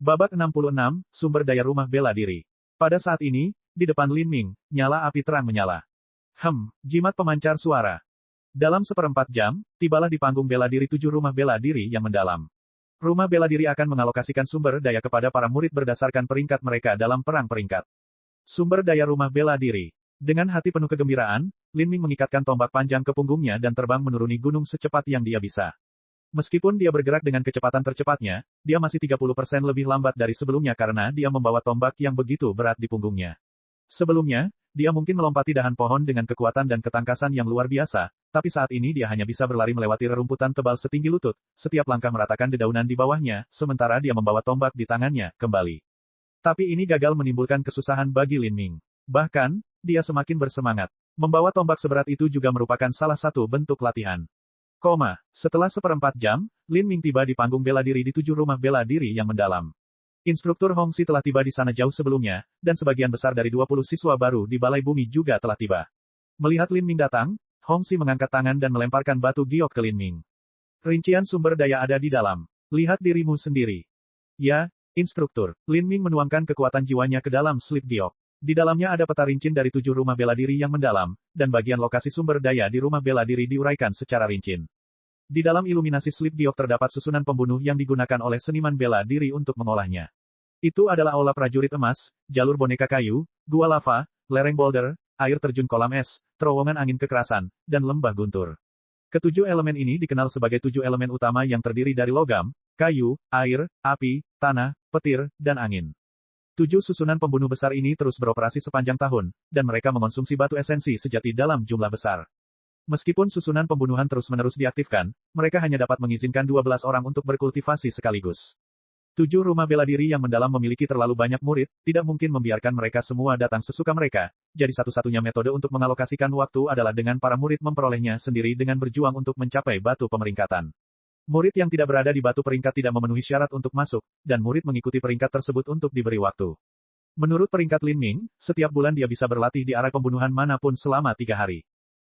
Babak 66, Sumber Daya Rumah Bela Diri. Pada saat ini, di depan Lin Ming, nyala api terang menyala. Jimat pemancar suara. Dalam seperempat jam, tibalah di panggung bela diri 7 rumah bela diri yang mendalam. Rumah bela diri akan mengalokasikan sumber daya kepada para murid berdasarkan peringkat mereka dalam perang peringkat. Sumber daya rumah bela diri. Dengan hati penuh kegembiraan, Lin Ming mengikatkan tombak panjang ke punggungnya dan terbang menuruni gunung secepat yang dia bisa. Meskipun dia bergerak dengan kecepatan tercepatnya, dia masih 30% lebih lambat dari sebelumnya karena dia membawa tombak yang begitu berat di punggungnya. Sebelumnya, dia mungkin melompati dahan pohon dengan kekuatan dan ketangkasan yang luar biasa, tapi saat ini dia hanya bisa berlari melewati rerumputan tebal setinggi lutut, setiap langkah meratakan dedaunan di bawahnya, sementara dia membawa tombak di tangannya, kembali. Tapi ini gagal menimbulkan kesusahan bagi Lin Ming. Bahkan, dia semakin bersemangat. Membawa tombak seberat itu juga merupakan salah satu bentuk latihan. Setelah seperempat jam, Lin Ming tiba di panggung bela diri di 7 rumah bela diri yang mendalam. Instruktur Hong Xi telah tiba di sana jauh sebelumnya, dan sebagian besar dari 20 siswa baru di Balai Bumi juga telah tiba. Melihat Lin Ming datang, Hong Xi mengangkat tangan dan melemparkan batu giok ke Lin Ming. Rincian sumber daya ada di dalam. Lihat dirimu sendiri. Ya, instruktur. Lin Ming menuangkan kekuatan jiwanya ke dalam slip giok. Di dalamnya ada peta rincin dari 7 rumah bela diri yang mendalam, dan bagian lokasi sumber daya di rumah bela diri diuraikan secara rincin. Di dalam iluminasi slip giok terdapat susunan pembunuh yang digunakan oleh seniman bela diri untuk mengolahnya. Itu adalah aula prajurit emas, jalur boneka kayu, gua lava, lereng boulder, air terjun kolam es, terowongan angin kekerasan, dan lembah guntur. Ketujuh elemen ini dikenal sebagai 7 elemen utama yang terdiri dari logam, kayu, air, api, tanah, petir, dan angin. 7 susunan pembunuh besar ini terus beroperasi sepanjang tahun, dan mereka mengonsumsi batu esensi sejati dalam jumlah besar. Meskipun susunan pembunuhan terus-menerus diaktifkan, mereka hanya dapat mengizinkan 12 orang untuk berkultivasi sekaligus. 7 rumah bela diri yang mendalam memiliki terlalu banyak murid, tidak mungkin membiarkan mereka semua datang sesuka mereka, jadi satu-satunya metode untuk mengalokasikan waktu adalah dengan para murid memperolehnya sendiri dengan berjuang untuk mencapai batu pemeringkatan. Murid yang tidak berada di batu peringkat tidak memenuhi syarat untuk masuk, dan murid mengikuti peringkat tersebut untuk diberi waktu. Menurut peringkat Lin Ming, setiap bulan dia bisa berlatih di area pembunuhan manapun selama 3 hari.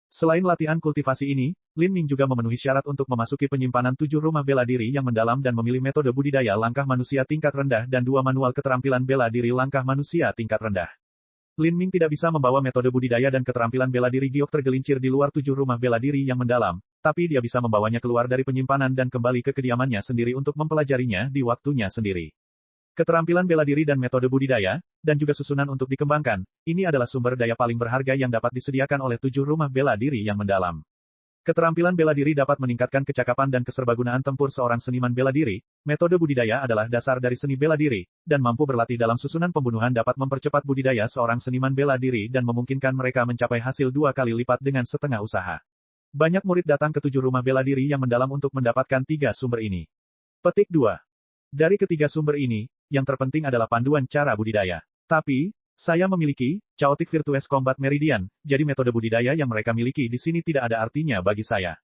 Selain latihan kultivasi ini, Lin Ming juga memenuhi syarat untuk memasuki penyimpanan 7 rumah bela diri yang mendalam dan memilih metode budidaya langkah manusia tingkat rendah dan 2 manual keterampilan bela diri langkah manusia tingkat rendah. Lin Ming tidak bisa membawa metode budidaya dan keterampilan bela diri giok tergelincir di luar 7 rumah bela diri yang mendalam, tapi dia bisa membawanya keluar dari penyimpanan dan kembali ke kediamannya sendiri untuk mempelajarinya di waktunya sendiri. Keterampilan bela diri dan metode budidaya, dan juga susunan untuk dikembangkan, ini adalah sumber daya paling berharga yang dapat disediakan oleh 7 rumah bela diri yang mendalam. Keterampilan bela diri dapat meningkatkan kecakapan dan keserbagunaan tempur seorang seniman bela diri, metode budidaya adalah dasar dari seni bela diri, dan mampu berlatih dalam susunan pembunuhan dapat mempercepat budidaya seorang seniman bela diri dan memungkinkan mereka mencapai hasil 2 kali lipat dengan setengah usaha. Banyak murid datang ke 7 rumah bela diri yang mendalam untuk mendapatkan 3 sumber ini. Petik 2. Dari ketiga sumber ini, yang terpenting adalah panduan cara budidaya. Tapi, saya memiliki Chaotic Virtuous Combat Meridian, jadi metode budidaya yang mereka miliki di sini tidak ada artinya bagi saya.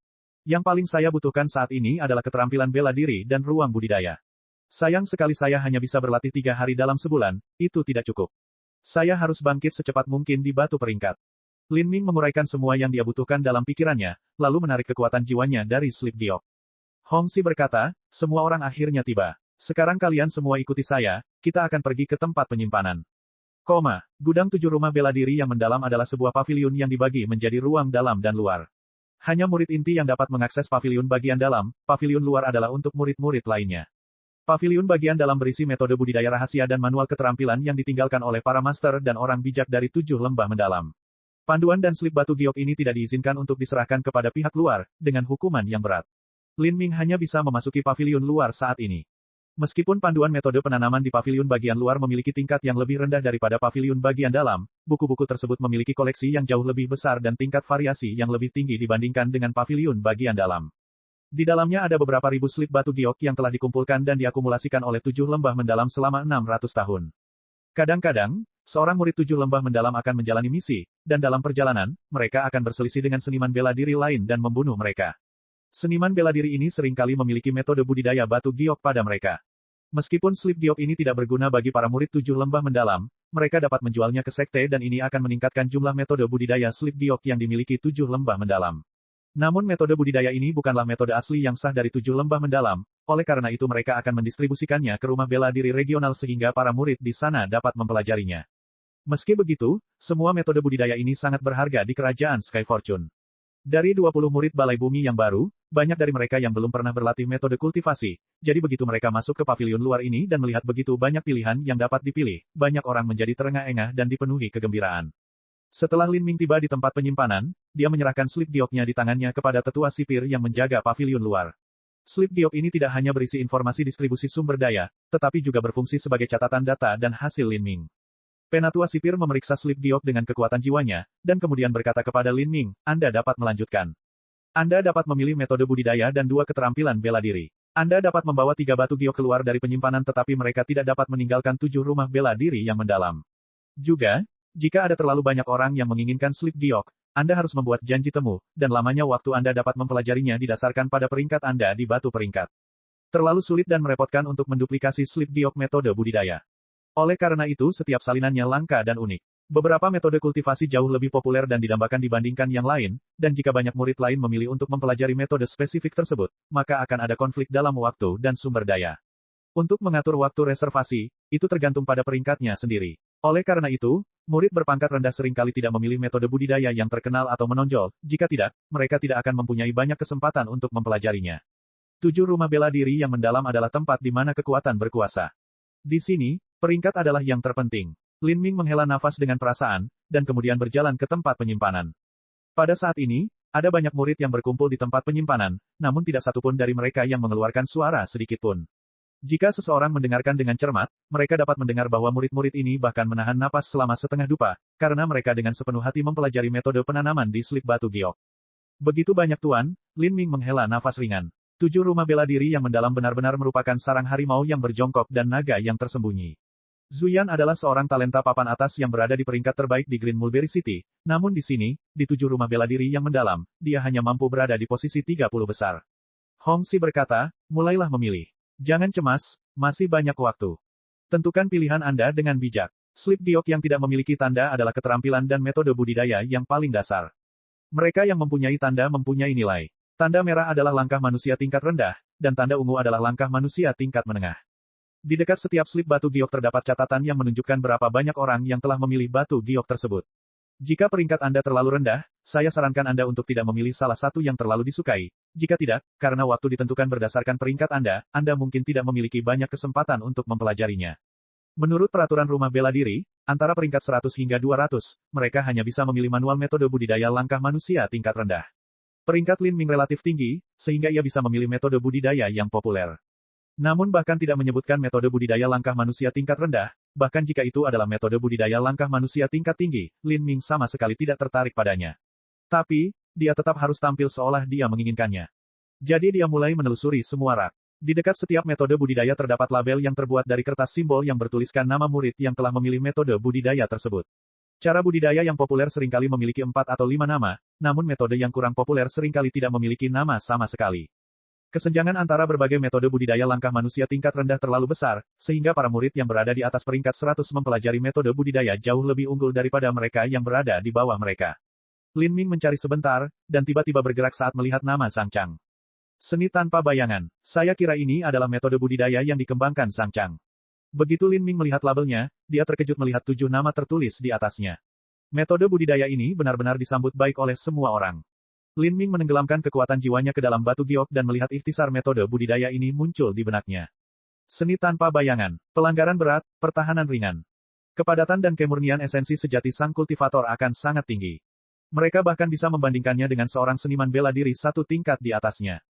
Yang paling saya butuhkan saat ini adalah keterampilan bela diri dan ruang budidaya. Sayang sekali saya hanya bisa berlatih 3 hari dalam sebulan, itu tidak cukup. Saya harus bangkit secepat mungkin di batu peringkat. Lin Ming menguraikan semua yang dia butuhkan dalam pikirannya, lalu menarik kekuatan jiwanya dari slip giok. Hong Xi berkata, semua orang akhirnya tiba. Sekarang kalian semua ikuti saya, kita akan pergi ke tempat penyimpanan. Gudang 7 rumah bela diri yang mendalam adalah sebuah paviliun yang dibagi menjadi ruang dalam dan luar. Hanya murid inti yang dapat mengakses paviliun bagian dalam, paviliun luar adalah untuk murid-murid lainnya. Paviliun bagian dalam berisi metode budidaya rahasia dan manual keterampilan yang ditinggalkan oleh para master dan orang bijak dari 7 lembah mendalam. Panduan dan slip batu giok ini tidak diizinkan untuk diserahkan kepada pihak luar, dengan hukuman yang berat. Lin Ming hanya bisa memasuki paviliun luar saat ini. Meskipun panduan metode penanaman di paviliun bagian luar memiliki tingkat yang lebih rendah daripada paviliun bagian dalam, buku-buku tersebut memiliki koleksi yang jauh lebih besar dan tingkat variasi yang lebih tinggi dibandingkan dengan paviliun bagian dalam. Di dalamnya ada beberapa ribu slip batu giok yang telah dikumpulkan dan diakumulasikan oleh 7 lembah mendalam selama 600 tahun. Kadang-kadang, seorang murid 7 lembah mendalam akan menjalani misi, dan dalam perjalanan, mereka akan berselisih dengan seniman bela diri lain dan membunuh mereka. Seniman bela diri ini seringkali memiliki metode budidaya batu giok pada mereka. Meskipun slip giok ini tidak berguna bagi para murid 7 lembah mendalam, mereka dapat menjualnya ke sekte dan ini akan meningkatkan jumlah metode budidaya slip giok yang dimiliki 7 lembah mendalam. Namun metode budidaya ini bukanlah metode asli yang sah dari 7 lembah mendalam, oleh karena itu mereka akan mendistribusikannya ke rumah bela diri regional sehingga para murid di sana dapat mempelajarinya. Meski begitu, semua metode budidaya ini sangat berharga di kerajaan Sky Fortune. Dari 20 murid balai bumi yang baru, banyak dari mereka yang belum pernah berlatih metode kultivasi, jadi begitu mereka masuk ke pavilion luar ini dan melihat begitu banyak pilihan yang dapat dipilih, banyak orang menjadi terengah-engah dan dipenuhi kegembiraan. Setelah Lin Ming tiba di tempat penyimpanan, dia menyerahkan slip gioknya di tangannya kepada tetua sipir yang menjaga pavilion luar. Slip giok ini tidak hanya berisi informasi distribusi sumber daya, tetapi juga berfungsi sebagai catatan data dan hasil Lin Ming. Penatua sipir memeriksa slip giok dengan kekuatan jiwanya, dan kemudian berkata kepada Lin Ming, Anda dapat melanjutkan. Anda dapat memilih metode budidaya dan 2 keterampilan bela diri. Anda dapat membawa 3 batu giok keluar dari penyimpanan tetapi mereka tidak dapat meninggalkan 7 rumah bela diri yang mendalam. Juga, jika ada terlalu banyak orang yang menginginkan slip giok, Anda harus membuat janji temu, dan lamanya waktu Anda dapat mempelajarinya didasarkan pada peringkat Anda di batu peringkat. Terlalu sulit dan merepotkan untuk menduplikasi slip giok metode budidaya. Oleh karena itu setiap salinannya langka dan unik. Beberapa metode kultivasi jauh lebih populer dan didambakan dibandingkan yang lain, dan jika banyak murid lain memilih untuk mempelajari metode spesifik tersebut, maka akan ada konflik dalam waktu dan sumber daya. Untuk mengatur waktu reservasi, itu tergantung pada peringkatnya sendiri. Oleh karena itu, murid berpangkat rendah seringkali tidak memilih metode budidaya yang terkenal atau menonjol, jika tidak, mereka tidak akan mempunyai banyak kesempatan untuk mempelajarinya. 7 rumah bela diri yang mendalam adalah tempat di mana kekuatan berkuasa. Di sini, peringkat adalah yang terpenting. Lin Ming menghela nafas dengan perasaan, dan kemudian berjalan ke tempat penyimpanan. Pada saat ini, ada banyak murid yang berkumpul di tempat penyimpanan, namun tidak satupun dari mereka yang mengeluarkan suara sedikitpun. Jika seseorang mendengarkan dengan cermat, mereka dapat mendengar bahwa murid-murid ini bahkan menahan napas selama setengah dupa, karena mereka dengan sepenuh hati mempelajari metode penanaman di slip batu giok. Begitu banyak tuan, Lin Ming menghela nafas ringan. 7 rumah bela diri yang mendalam benar-benar merupakan sarang harimau yang berjongkok dan naga yang tersembunyi. Zuyan adalah seorang talenta papan atas yang berada di peringkat terbaik di Green Mulberry City, namun di sini, di 7 rumah bela diri yang mendalam, dia hanya mampu berada di posisi 30 besar. Hong Xi berkata, mulailah memilih. Jangan cemas, masih banyak waktu. Tentukan pilihan Anda dengan bijak. Slip giok yang tidak memiliki tanda adalah keterampilan dan metode budidaya yang paling dasar. Mereka yang mempunyai tanda mempunyai nilai. Tanda merah adalah langkah manusia tingkat rendah, dan tanda ungu adalah langkah manusia tingkat menengah. Di dekat setiap slip batu giok terdapat catatan yang menunjukkan berapa banyak orang yang telah memilih batu giok tersebut. Jika peringkat Anda terlalu rendah, saya sarankan Anda untuk tidak memilih salah satu yang terlalu disukai. Jika tidak, karena waktu ditentukan berdasarkan peringkat Anda mungkin tidak memiliki banyak kesempatan untuk mempelajarinya. Menurut peraturan rumah bela diri, antara peringkat 100 hingga 200, mereka hanya bisa memilih manual metode budidaya langkah manusia tingkat rendah. Peringkat Lin Ming relatif tinggi, sehingga ia bisa memilih metode budidaya yang populer. Namun bahkan tidak menyebutkan metode budidaya langkah manusia tingkat rendah, bahkan jika itu adalah metode budidaya langkah manusia tingkat tinggi, Lin Ming sama sekali tidak tertarik padanya. Tapi, dia tetap harus tampil seolah dia menginginkannya. Jadi dia mulai menelusuri semua rak. Di dekat setiap metode budidaya terdapat label yang terbuat dari kertas simbol yang bertuliskan nama murid yang telah memilih metode budidaya tersebut. Cara budidaya yang populer seringkali memiliki 4 atau 5 nama, namun metode yang kurang populer seringkali tidak memiliki nama sama sekali. Kesenjangan antara berbagai metode budidaya langkah manusia tingkat rendah terlalu besar, sehingga para murid yang berada di atas peringkat 100 mempelajari metode budidaya jauh lebih unggul daripada mereka yang berada di bawah mereka. Lin Ming mencari sebentar, dan tiba-tiba bergerak saat melihat nama Sang Chang. Seni tanpa bayangan. Saya kira ini adalah metode budidaya yang dikembangkan Sang Chang. Begitu Lin Ming melihat labelnya, dia terkejut melihat 7 nama tertulis di atasnya. Metode budidaya ini benar-benar disambut baik oleh semua orang. Lin Ming menenggelamkan kekuatan jiwanya ke dalam batu giok dan melihat ikhtisar metode budidaya ini muncul di benaknya. Seni tanpa bayangan, pelanggaran berat, pertahanan ringan. Kepadatan dan kemurnian esensi sejati sang kultivator akan sangat tinggi. Mereka bahkan bisa membandingkannya dengan seorang seniman bela diri satu tingkat di atasnya.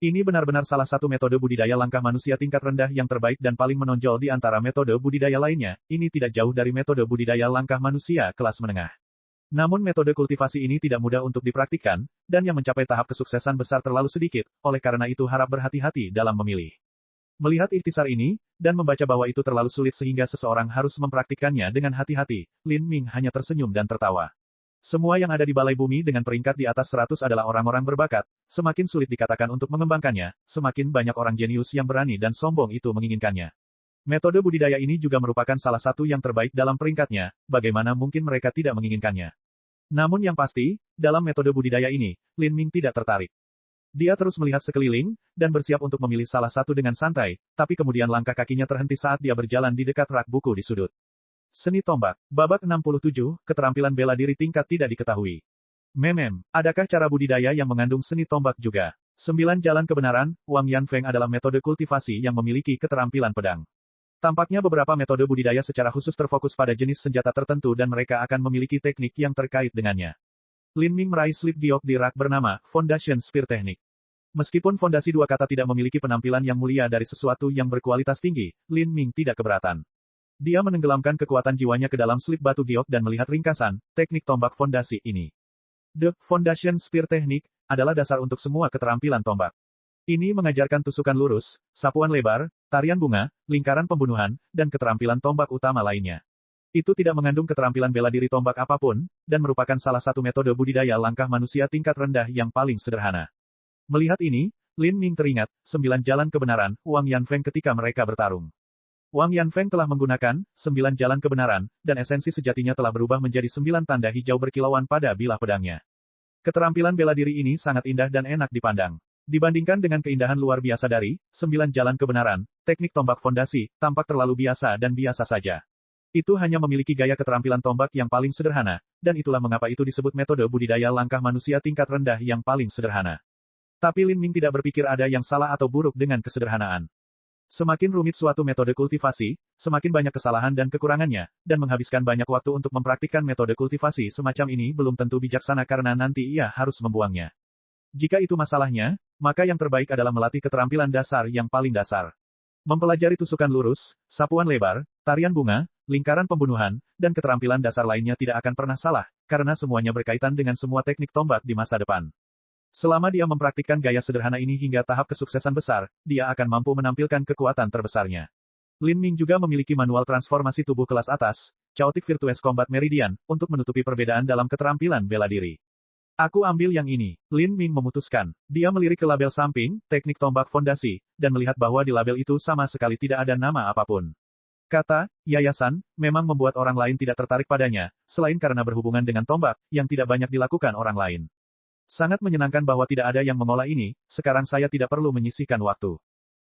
Ini benar-benar salah satu metode budidaya langkah manusia tingkat rendah yang terbaik dan paling menonjol di antara metode budidaya lainnya. Ini tidak jauh dari metode budidaya langkah manusia kelas menengah. Namun metode kultivasi ini tidak mudah untuk dipraktikkan, dan yang mencapai tahap kesuksesan besar terlalu sedikit, oleh karena itu harap berhati-hati dalam memilih. Melihat ikhtisar ini, dan membaca bahwa itu terlalu sulit sehingga seseorang harus mempraktikkannya dengan hati-hati, Lin Ming hanya tersenyum dan tertawa. Semua yang ada di balai bumi dengan peringkat di atas 100 adalah orang-orang berbakat, semakin sulit dikatakan untuk mengembangkannya, semakin banyak orang jenius yang berani dan sombong itu menginginkannya. Metode budidaya ini juga merupakan salah satu yang terbaik dalam peringkatnya, bagaimana mungkin mereka tidak menginginkannya. Namun yang pasti, dalam metode budidaya ini, Lin Ming tidak tertarik. Dia terus melihat sekeliling, dan bersiap untuk memilih salah satu dengan santai, tapi kemudian langkah kakinya terhenti saat dia berjalan di dekat rak buku di sudut. Seni tombak. Babak 67, keterampilan bela diri tingkat tidak diketahui. Adakah cara budidaya yang mengandung seni tombak juga? 9 jalan kebenaran, Wang Yanfeng adalah metode kultivasi yang memiliki keterampilan pedang. Tampaknya beberapa metode budidaya secara khusus terfokus pada jenis senjata tertentu dan mereka akan memiliki teknik yang terkait dengannya. Lin Ming meraih slip giok di rak bernama Foundation Spear Technique. Meskipun fondasi dua kata tidak memiliki penampilan yang mulia dari sesuatu yang berkualitas tinggi, Lin Ming tidak keberatan. Dia menenggelamkan kekuatan jiwanya ke dalam slip batu giok dan melihat ringkasan, teknik tombak fondasi ini. The Foundation Spear Technique adalah dasar untuk semua keterampilan tombak. Ini mengajarkan tusukan lurus, sapuan lebar, tarian bunga, lingkaran pembunuhan, dan keterampilan tombak utama lainnya. Itu tidak mengandung keterampilan bela diri tombak apapun, dan merupakan salah satu metode budidaya langkah manusia tingkat rendah yang paling sederhana. Melihat ini, Lin Ming teringat, 9 jalan kebenaran, Wang Yanfeng ketika mereka bertarung. Wang Yanfeng telah menggunakan 9 jalan kebenaran, dan esensi sejatinya telah berubah menjadi 9 tanda hijau berkilauan pada bilah pedangnya. Keterampilan bela diri ini sangat indah dan enak dipandang. Dibandingkan dengan keindahan luar biasa dari 9 jalan kebenaran, teknik tombak fondasi tampak terlalu biasa dan biasa saja. Itu hanya memiliki gaya keterampilan tombak yang paling sederhana, dan itulah mengapa itu disebut metode budidaya langkah manusia tingkat rendah yang paling sederhana. Tapi Lin Ming tidak berpikir ada yang salah atau buruk dengan kesederhanaan. Semakin rumit suatu metode kultivasi, semakin banyak kesalahan dan kekurangannya, dan menghabiskan banyak waktu untuk mempraktikkan metode kultivasi semacam ini belum tentu bijaksana karena nanti ia harus membuangnya. Jika itu masalahnya, maka yang terbaik adalah melatih keterampilan dasar yang paling dasar. Mempelajari tusukan lurus, sapuan lebar, tarian bunga, lingkaran pembunuhan, dan keterampilan dasar lainnya tidak akan pernah salah, karena semuanya berkaitan dengan semua teknik tombak di masa depan. Selama dia mempraktikkan gaya sederhana ini hingga tahap kesuksesan besar, dia akan mampu menampilkan kekuatan terbesarnya. Lin Ming juga memiliki manual transformasi tubuh kelas atas, Chaotic Virtuous Combat Meridian, untuk menutupi perbedaan dalam keterampilan bela diri. Aku ambil yang ini, Lin Ming memutuskan. Dia melirik ke label samping, teknik tombak fondasi, dan melihat bahwa di label itu sama sekali tidak ada nama apapun. Kata, yayasan, memang membuat orang lain tidak tertarik padanya, selain karena berhubungan dengan tombak, yang tidak banyak dilakukan orang lain. Sangat menyenangkan bahwa tidak ada yang mengolah ini, sekarang saya tidak perlu menyisihkan waktu.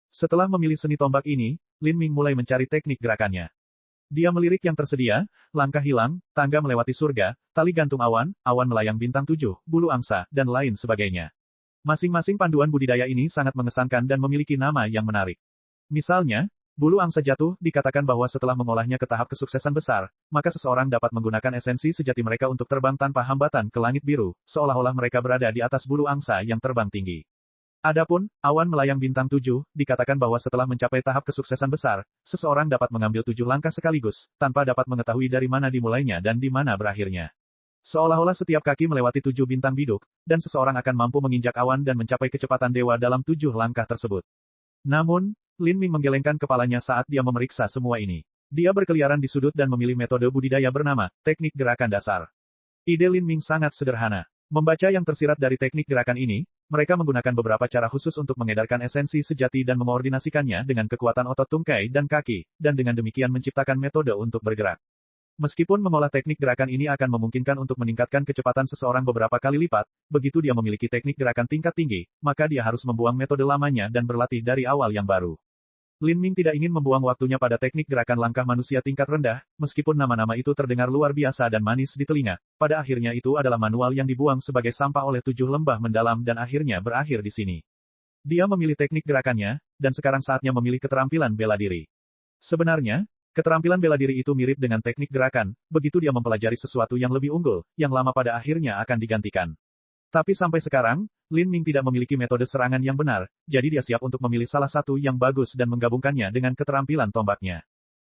Setelah memilih seni tombak ini, Lin Ming mulai mencari teknik gerakannya. Dia melirik yang tersedia, langkah hilang, tangga melewati surga, tali gantung awan, awan melayang bintang 7, bulu angsa, dan lain sebagainya. Masing-masing panduan budidaya ini sangat mengesankan dan memiliki nama yang menarik. Misalnya, bulu angsa jatuh dikatakan bahwa setelah mengolahnya ke tahap kesuksesan besar, maka seseorang dapat menggunakan esensi sejati mereka untuk terbang tanpa hambatan ke langit biru, seolah-olah mereka berada di atas bulu angsa yang terbang tinggi. Adapun, awan melayang bintang 7, dikatakan bahwa setelah mencapai tahap kesuksesan besar, seseorang dapat mengambil 7 langkah sekaligus, tanpa dapat mengetahui dari mana dimulainya dan di mana berakhirnya. Seolah-olah setiap kaki melewati 7 bintang biduk, dan seseorang akan mampu menginjak awan dan mencapai kecepatan dewa dalam 7 langkah tersebut. Namun, Lin Ming menggelengkan kepalanya saat dia memeriksa semua ini. Dia berkeliaran di sudut dan memilih metode budidaya bernama, teknik gerakan dasar. Ide Lin Ming sangat sederhana. Membaca yang tersirat dari teknik gerakan ini, mereka menggunakan beberapa cara khusus untuk mengedarkan esensi sejati dan mengoordinasikannya dengan kekuatan otot tungkai dan kaki, dan dengan demikian menciptakan metode untuk bergerak. Meskipun mengolah teknik gerakan ini akan memungkinkan untuk meningkatkan kecepatan seseorang beberapa kali lipat, begitu dia memiliki teknik gerakan tingkat tinggi, maka dia harus membuang metode lamanya dan berlatih dari awal yang baru. Lin Ming tidak ingin membuang waktunya pada teknik gerakan langkah manusia tingkat rendah, meskipun nama-nama itu terdengar luar biasa dan manis di telinga, pada akhirnya itu adalah manual yang dibuang sebagai sampah oleh 7 lembah mendalam dan akhirnya berakhir di sini. Dia memilih teknik gerakannya, dan sekarang saatnya memilih keterampilan bela diri. Sebenarnya, keterampilan bela diri itu mirip dengan teknik gerakan, begitu dia mempelajari sesuatu yang lebih unggul, yang lama pada akhirnya akan digantikan. Tapi sampai sekarang, Lin Ming tidak memiliki metode serangan yang benar, jadi dia siap untuk memilih salah satu yang bagus dan menggabungkannya dengan keterampilan tombaknya.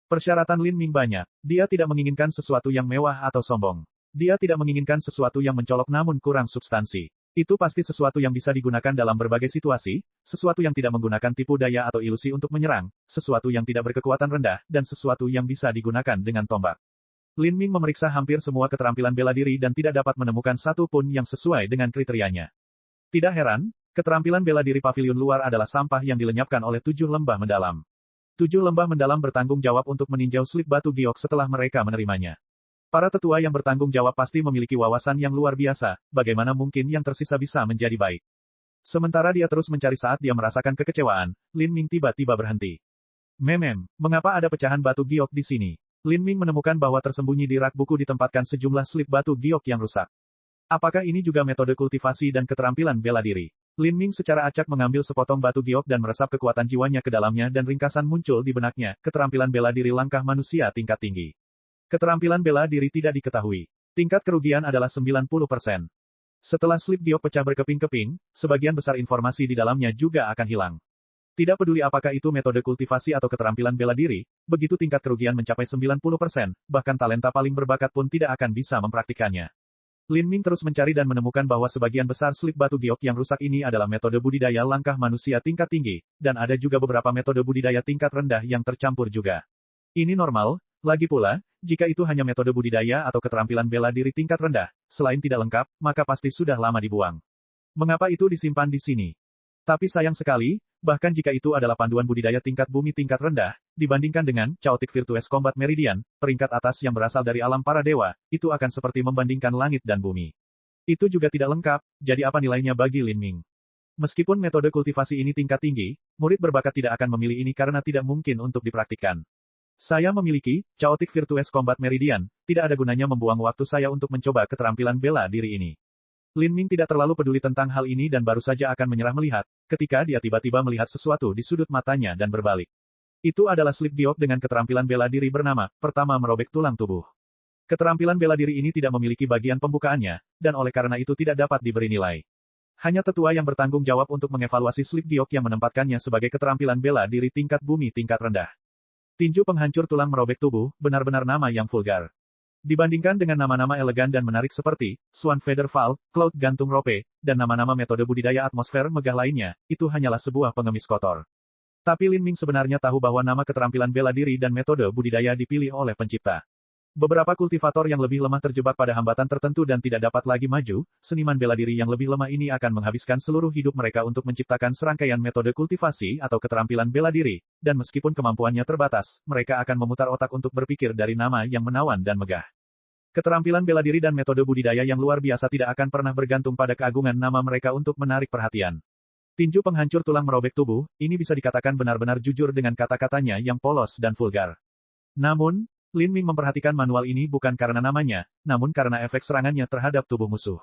Persyaratan Lin Ming banyak. Dia tidak menginginkan sesuatu yang mewah atau sombong. Dia tidak menginginkan sesuatu yang mencolok namun kurang substansi. Itu pasti sesuatu yang bisa digunakan dalam berbagai situasi, sesuatu yang tidak menggunakan tipu daya atau ilusi untuk menyerang, sesuatu yang tidak berkekuatan rendah, dan sesuatu yang bisa digunakan dengan tombak. Lin Ming memeriksa hampir semua keterampilan bela diri dan tidak dapat menemukan satu pun yang sesuai dengan kriterianya. Tidak heran, keterampilan bela diri pavilion luar adalah sampah yang dilenyapkan oleh 7 lembah mendalam. 7 lembah mendalam bertanggung jawab untuk meninjau slip batu giok setelah mereka menerimanya. Para tetua yang bertanggung jawab pasti memiliki wawasan yang luar biasa, bagaimana mungkin yang tersisa bisa menjadi baik. Sementara dia terus mencari saat dia merasakan kekecewaan, Lin Ming tiba-tiba berhenti. Mengapa ada pecahan batu giok di sini? Lin Ming menemukan bahwa tersembunyi di rak buku ditempatkan sejumlah slip batu giok yang rusak. Apakah ini juga metode kultivasi dan keterampilan bela diri? Lin Ming secara acak mengambil sepotong batu giok dan meresap kekuatan jiwanya ke dalamnya dan ringkasan muncul di benaknya, keterampilan bela diri langkah manusia tingkat tinggi. Keterampilan bela diri tidak diketahui. Tingkat kerugian adalah 90%. Setelah slip giok pecah berkeping-keping, sebagian besar informasi di dalamnya juga akan hilang. Tidak peduli apakah itu metode kultivasi atau keterampilan bela diri, begitu tingkat kerugian mencapai 90%, bahkan talenta paling berbakat pun tidak akan bisa mempraktikannya. Lin Ming terus mencari dan menemukan bahwa sebagian besar slip batu giok yang rusak ini adalah metode budidaya langkah manusia tingkat tinggi, dan ada juga beberapa metode budidaya tingkat rendah yang tercampur juga. Ini normal, lagi pula, jika itu hanya metode budidaya atau keterampilan bela diri tingkat rendah, selain tidak lengkap, maka pasti sudah lama dibuang. Mengapa itu disimpan di sini? Tapi sayang sekali, bahkan jika itu adalah panduan budidaya tingkat bumi tingkat rendah, dibandingkan dengan Chaotic Virtuous Combat Meridian, peringkat atas yang berasal dari alam para dewa, itu akan seperti membandingkan langit dan bumi. Itu juga tidak lengkap, jadi apa nilainya bagi Lin Ming? Meskipun metode kultivasi ini tingkat tinggi, murid berbakat tidak akan memilih ini karena tidak mungkin untuk dipraktikkan. Saya memiliki Chaotic Virtuous Combat Meridian, tidak ada gunanya membuang waktu saya untuk mencoba keterampilan bela diri ini. Lin Ming tidak terlalu peduli tentang hal ini dan baru saja akan menyerah melihat, ketika dia tiba-tiba melihat sesuatu di sudut matanya dan berbalik. Itu adalah slip giok dengan keterampilan bela diri bernama, pertama merobek tulang tubuh. Keterampilan bela diri ini tidak memiliki bagian pembukaannya, dan oleh karena itu tidak dapat diberi nilai. Hanya tetua yang bertanggung jawab untuk mengevaluasi slip giok yang menempatkannya sebagai keterampilan bela diri tingkat bumi tingkat rendah. Tinju penghancur tulang merobek tubuh, benar-benar nama yang vulgar. Dibandingkan dengan nama-nama elegan dan menarik seperti Swan Feather Fall, Cloud Gantung Rope, dan nama-nama metode budidaya atmosfer megah lainnya, itu hanyalah sebuah pengemis kotor. Tapi Lin Ming sebenarnya tahu bahwa nama keterampilan bela diri dan metode budidaya dipilih oleh pencipta. Beberapa kultivator yang lebih lemah terjebak pada hambatan tertentu dan tidak dapat lagi maju, seniman bela diri yang lebih lemah ini akan menghabiskan seluruh hidup mereka untuk menciptakan serangkaian metode kultivasi atau keterampilan bela diri, dan meskipun kemampuannya terbatas, mereka akan memutar otak untuk berpikir dari nama yang menawan dan megah. Keterampilan bela diri dan metode budidaya yang luar biasa tidak akan pernah bergantung pada keagungan nama mereka untuk menarik perhatian. Tinju penghancur tulang merobek tubuh, ini bisa dikatakan benar-benar jujur dengan kata-katanya yang polos dan vulgar. Namun, Lin Ming memperhatikan manual ini bukan karena namanya, namun karena efek serangannya terhadap tubuh musuh.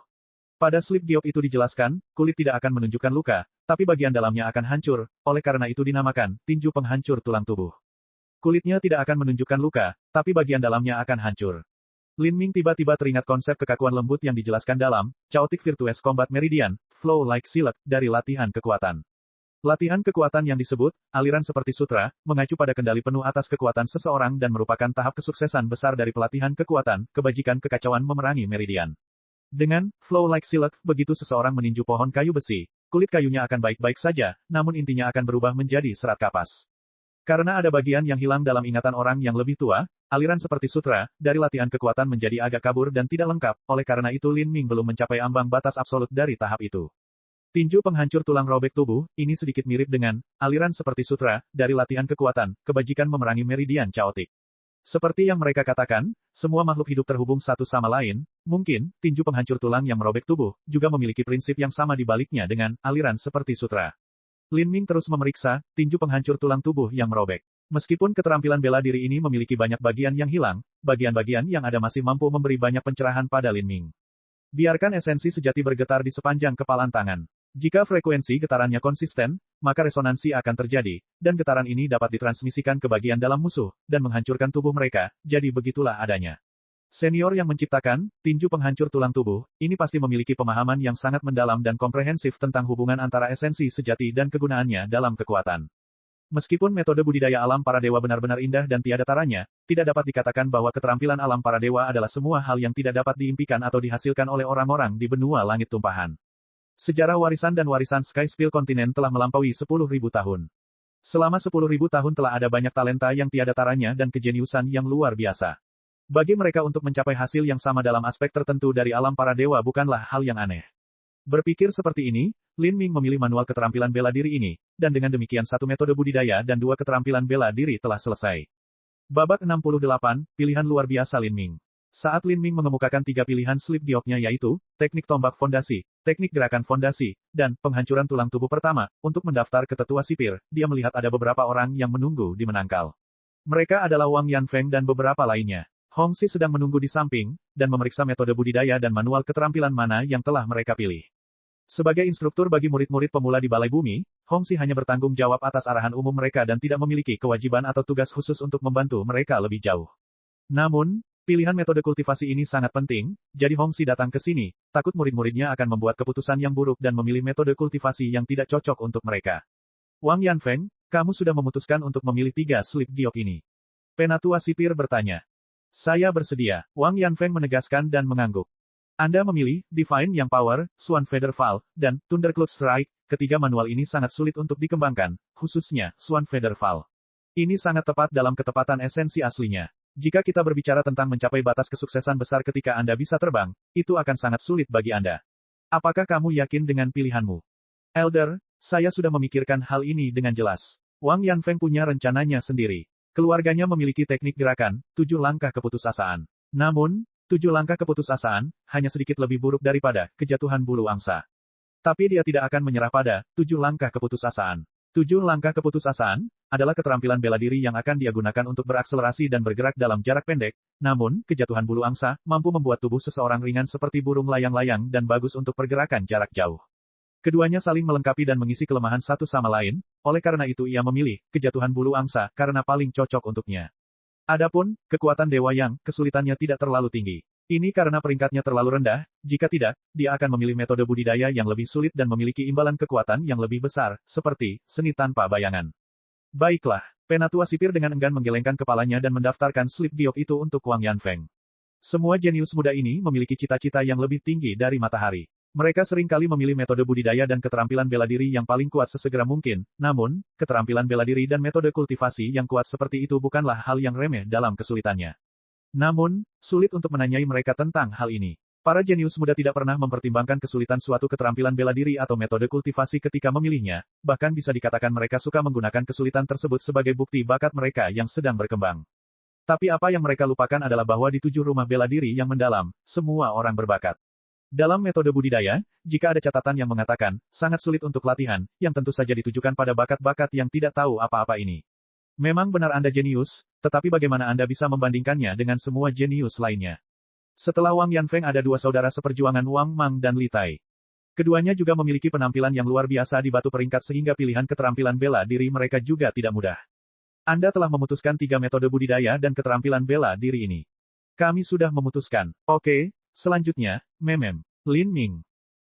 Pada slip giok itu dijelaskan, kulit tidak akan menunjukkan luka, tapi bagian dalamnya akan hancur, oleh karena itu dinamakan, tinju penghancur tulang tubuh. Kulitnya tidak akan menunjukkan luka, tapi bagian dalamnya akan hancur. Lin Ming tiba-tiba teringat konsep kekakuan lembut yang dijelaskan dalam Chaotic Virtuous Combat Meridian, Flow Like Silk, dari latihan kekuatan. Latihan kekuatan yang disebut, aliran seperti sutra, mengacu pada kendali penuh atas kekuatan seseorang dan merupakan tahap kesuksesan besar dari pelatihan kekuatan, kebajikan kekacauan memerangi meridian. Dengan flow like silk, begitu seseorang meninju pohon kayu besi, kulit kayunya akan baik-baik saja, namun intinya akan berubah menjadi serat kapas. Karena ada bagian yang hilang dalam ingatan orang yang lebih tua, aliran seperti sutra, dari latihan kekuatan menjadi agak kabur dan tidak lengkap, oleh karena itu Lin Ming belum mencapai ambang batas absolut dari tahap itu. Tinju penghancur tulang robek tubuh, ini sedikit mirip dengan aliran seperti sutra, dari latihan kekuatan, kebajikan memerangi meridian chaotic. Seperti yang mereka katakan, semua makhluk hidup terhubung satu sama lain, mungkin, tinju penghancur tulang yang merobek tubuh, juga memiliki prinsip yang sama di baliknya dengan aliran seperti sutra. Lin Ming terus memeriksa, tinju penghancur tulang tubuh yang merobek. Meskipun keterampilan bela diri ini memiliki banyak bagian yang hilang, bagian-bagian yang ada masih mampu memberi banyak pencerahan pada Lin Ming. Biarkan esensi sejati bergetar di sepanjang kepalan tangan. Jika frekuensi getarannya konsisten, maka resonansi akan terjadi, dan getaran ini dapat ditransmisikan ke bagian dalam musuh, dan menghancurkan tubuh mereka, jadi begitulah adanya. Senior yang menciptakan tinju penghancur tulang tubuh, ini pasti memiliki pemahaman yang sangat mendalam dan komprehensif tentang hubungan antara esensi sejati dan kegunaannya dalam kekuatan. Meskipun metode budidaya alam para dewa benar-benar indah dan tiada taranya, tidak dapat dikatakan bahwa keterampilan alam para dewa adalah semua hal yang tidak dapat diimpikan atau dihasilkan oleh orang-orang di benua langit tumpahan. Sejarah warisan dan warisan Sky Spill Continent telah melampaui 10.000 tahun. Selama 10.000 tahun telah ada banyak talenta yang tiada taranya dan kejeniusan yang luar biasa. Bagi mereka untuk mencapai hasil yang sama dalam aspek tertentu dari alam para dewa bukanlah hal yang aneh. Berpikir seperti ini, Lin Ming memilih manual keterampilan bela diri ini, dan dengan demikian satu metode budidaya dan dua keterampilan bela diri telah selesai. Babak 68, pilihan luar biasa Lin Ming. Saat Lin Ming mengemukakan 3 pilihan slip gioknya yaitu, teknik tombak fondasi, teknik gerakan fondasi, dan penghancuran tulang tubuh pertama, untuk mendaftar ke tetua sipir, dia melihat ada beberapa orang yang menunggu di menangkal. Mereka adalah Wang Yanfeng dan beberapa lainnya. Hongxi sedang menunggu di samping, dan memeriksa metode budidaya dan manual keterampilan mana yang telah mereka pilih. Sebagai instruktur bagi murid-murid pemula di Balai Bumi, Hongxi hanya bertanggung jawab atas arahan umum mereka dan tidak memiliki kewajiban atau tugas khusus untuk membantu mereka lebih jauh. Namun, pilihan metode kultivasi ini sangat penting, jadi Hongxi datang ke sini, takut murid-muridnya akan membuat keputusan yang buruk dan memilih metode kultivasi yang tidak cocok untuk mereka. Wang Yanfeng, kamu sudah memutuskan untuk memilih 3 slip giok ini. Penatua sipir bertanya. Saya bersedia, Wang Yanfeng menegaskan dan mengangguk. Anda memilih Divine Yang Power, Swan Feather Fall, dan Thundercloud Strike. Ketiga manual ini sangat sulit untuk dikembangkan, khususnya Swan Feather Fall. Ini sangat tepat dalam ketepatan esensi aslinya. Jika kita berbicara tentang mencapai batas kesuksesan besar ketika Anda bisa terbang, itu akan sangat sulit bagi Anda. Apakah kamu yakin dengan pilihanmu? Elder, saya sudah memikirkan hal ini dengan jelas. Wang Yanfeng punya rencananya sendiri. Keluarganya memiliki teknik gerakan, 7 langkah keputusasaan. Namun, 7 langkah keputusasaan, hanya sedikit lebih buruk daripada kejatuhan bulu angsa. Tapi dia tidak akan menyerah pada 7 langkah keputusasaan. 7 langkah keputusasaan adalah keterampilan bela diri yang akan dia gunakan untuk berakselerasi dan bergerak dalam jarak pendek. Namun, kejatuhan bulu angsa mampu membuat tubuh seseorang ringan seperti burung layang-layang dan bagus untuk pergerakan jarak jauh. Keduanya saling melengkapi dan mengisi kelemahan satu sama lain, oleh karena itu ia memilih kejatuhan bulu angsa karena paling cocok untuknya. Adapun kekuatan Dewa Yang, kesulitannya tidak terlalu tinggi. Ini karena peringkatnya terlalu rendah, jika tidak, dia akan memilih metode budidaya yang lebih sulit dan memiliki imbalan kekuatan yang lebih besar, seperti seni tanpa bayangan. Baiklah, penatua sipir dengan enggan menggelengkan kepalanya dan mendaftarkan slip giok itu untuk Wang Yanfeng. Semua jenius muda ini memiliki cita-cita yang lebih tinggi dari matahari. Mereka seringkali memilih metode budidaya dan keterampilan bela diri yang paling kuat sesegera mungkin, namun, keterampilan bela diri dan metode kultivasi yang kuat seperti itu bukanlah hal yang remeh dalam kesulitannya. Namun, sulit untuk menanyai mereka tentang hal ini. Para jenius muda tidak pernah mempertimbangkan kesulitan suatu keterampilan bela diri atau metode kultivasi ketika memilihnya, bahkan bisa dikatakan mereka suka menggunakan kesulitan tersebut sebagai bukti bakat mereka yang sedang berkembang. Tapi apa yang mereka lupakan adalah bahwa di 7 rumah bela diri yang mendalam, semua orang berbakat. Dalam metode budidaya, jika ada catatan yang mengatakan, sangat sulit untuk latihan, yang tentu saja ditujukan pada bakat-bakat yang tidak tahu apa-apa ini. Memang benar Anda jenius, tetapi bagaimana Anda bisa membandingkannya dengan semua jenius lainnya? Setelah Wang Yanfeng ada 2 saudara seperjuangan Wang Mang dan Li Tai. Keduanya juga memiliki penampilan yang luar biasa di batu peringkat sehingga pilihan keterampilan bela diri mereka juga tidak mudah. Anda telah memutuskan 3 metode budidaya dan keterampilan bela diri ini. Kami sudah memutuskan. Oke, selanjutnya, Memem. Lin Ming.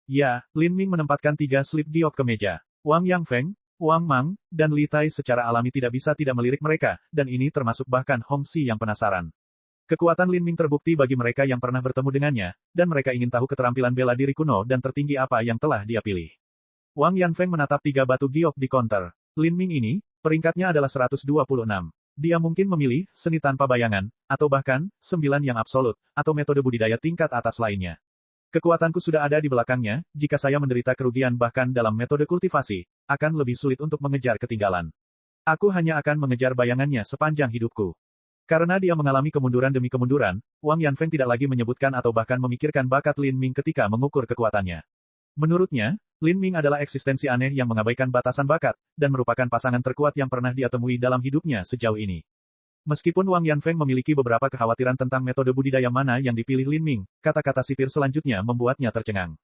Ya, Lin Ming menempatkan 3 slip giok ke meja. Wang Yanfeng, Wang Mang, dan Li Tai secara alami tidak bisa tidak melirik mereka, dan ini termasuk bahkan Hongxi yang penasaran. Kekuatan Lin Ming terbukti bagi mereka yang pernah bertemu dengannya, dan mereka ingin tahu keterampilan bela diri kuno dan tertinggi apa yang telah dia pilih. Wang Yanfeng menatap 3 batu giok di counter. Lin Ming ini, peringkatnya adalah 126. Dia mungkin memilih seni tanpa bayangan, atau bahkan 9 yang absolut, atau metode budidaya tingkat atas lainnya. Kekuatanku sudah ada di belakangnya, jika saya menderita kerugian bahkan dalam metode kultivasi, akan lebih sulit untuk mengejar ketinggalan. Aku hanya akan mengejar bayangannya sepanjang hidupku. Karena dia mengalami kemunduran demi kemunduran, Wang Yanfeng tidak lagi menyebutkan atau bahkan memikirkan bakat Lin Ming ketika mengukur kekuatannya. Menurutnya, Lin Ming adalah eksistensi aneh yang mengabaikan batasan bakat, dan merupakan pasangan terkuat yang pernah dia temui dalam hidupnya sejauh ini. Meskipun Wang Yanfeng memiliki beberapa kekhawatiran tentang metode budidaya mana yang dipilih Lin Ming, kata-kata sipir selanjutnya membuatnya tercengang.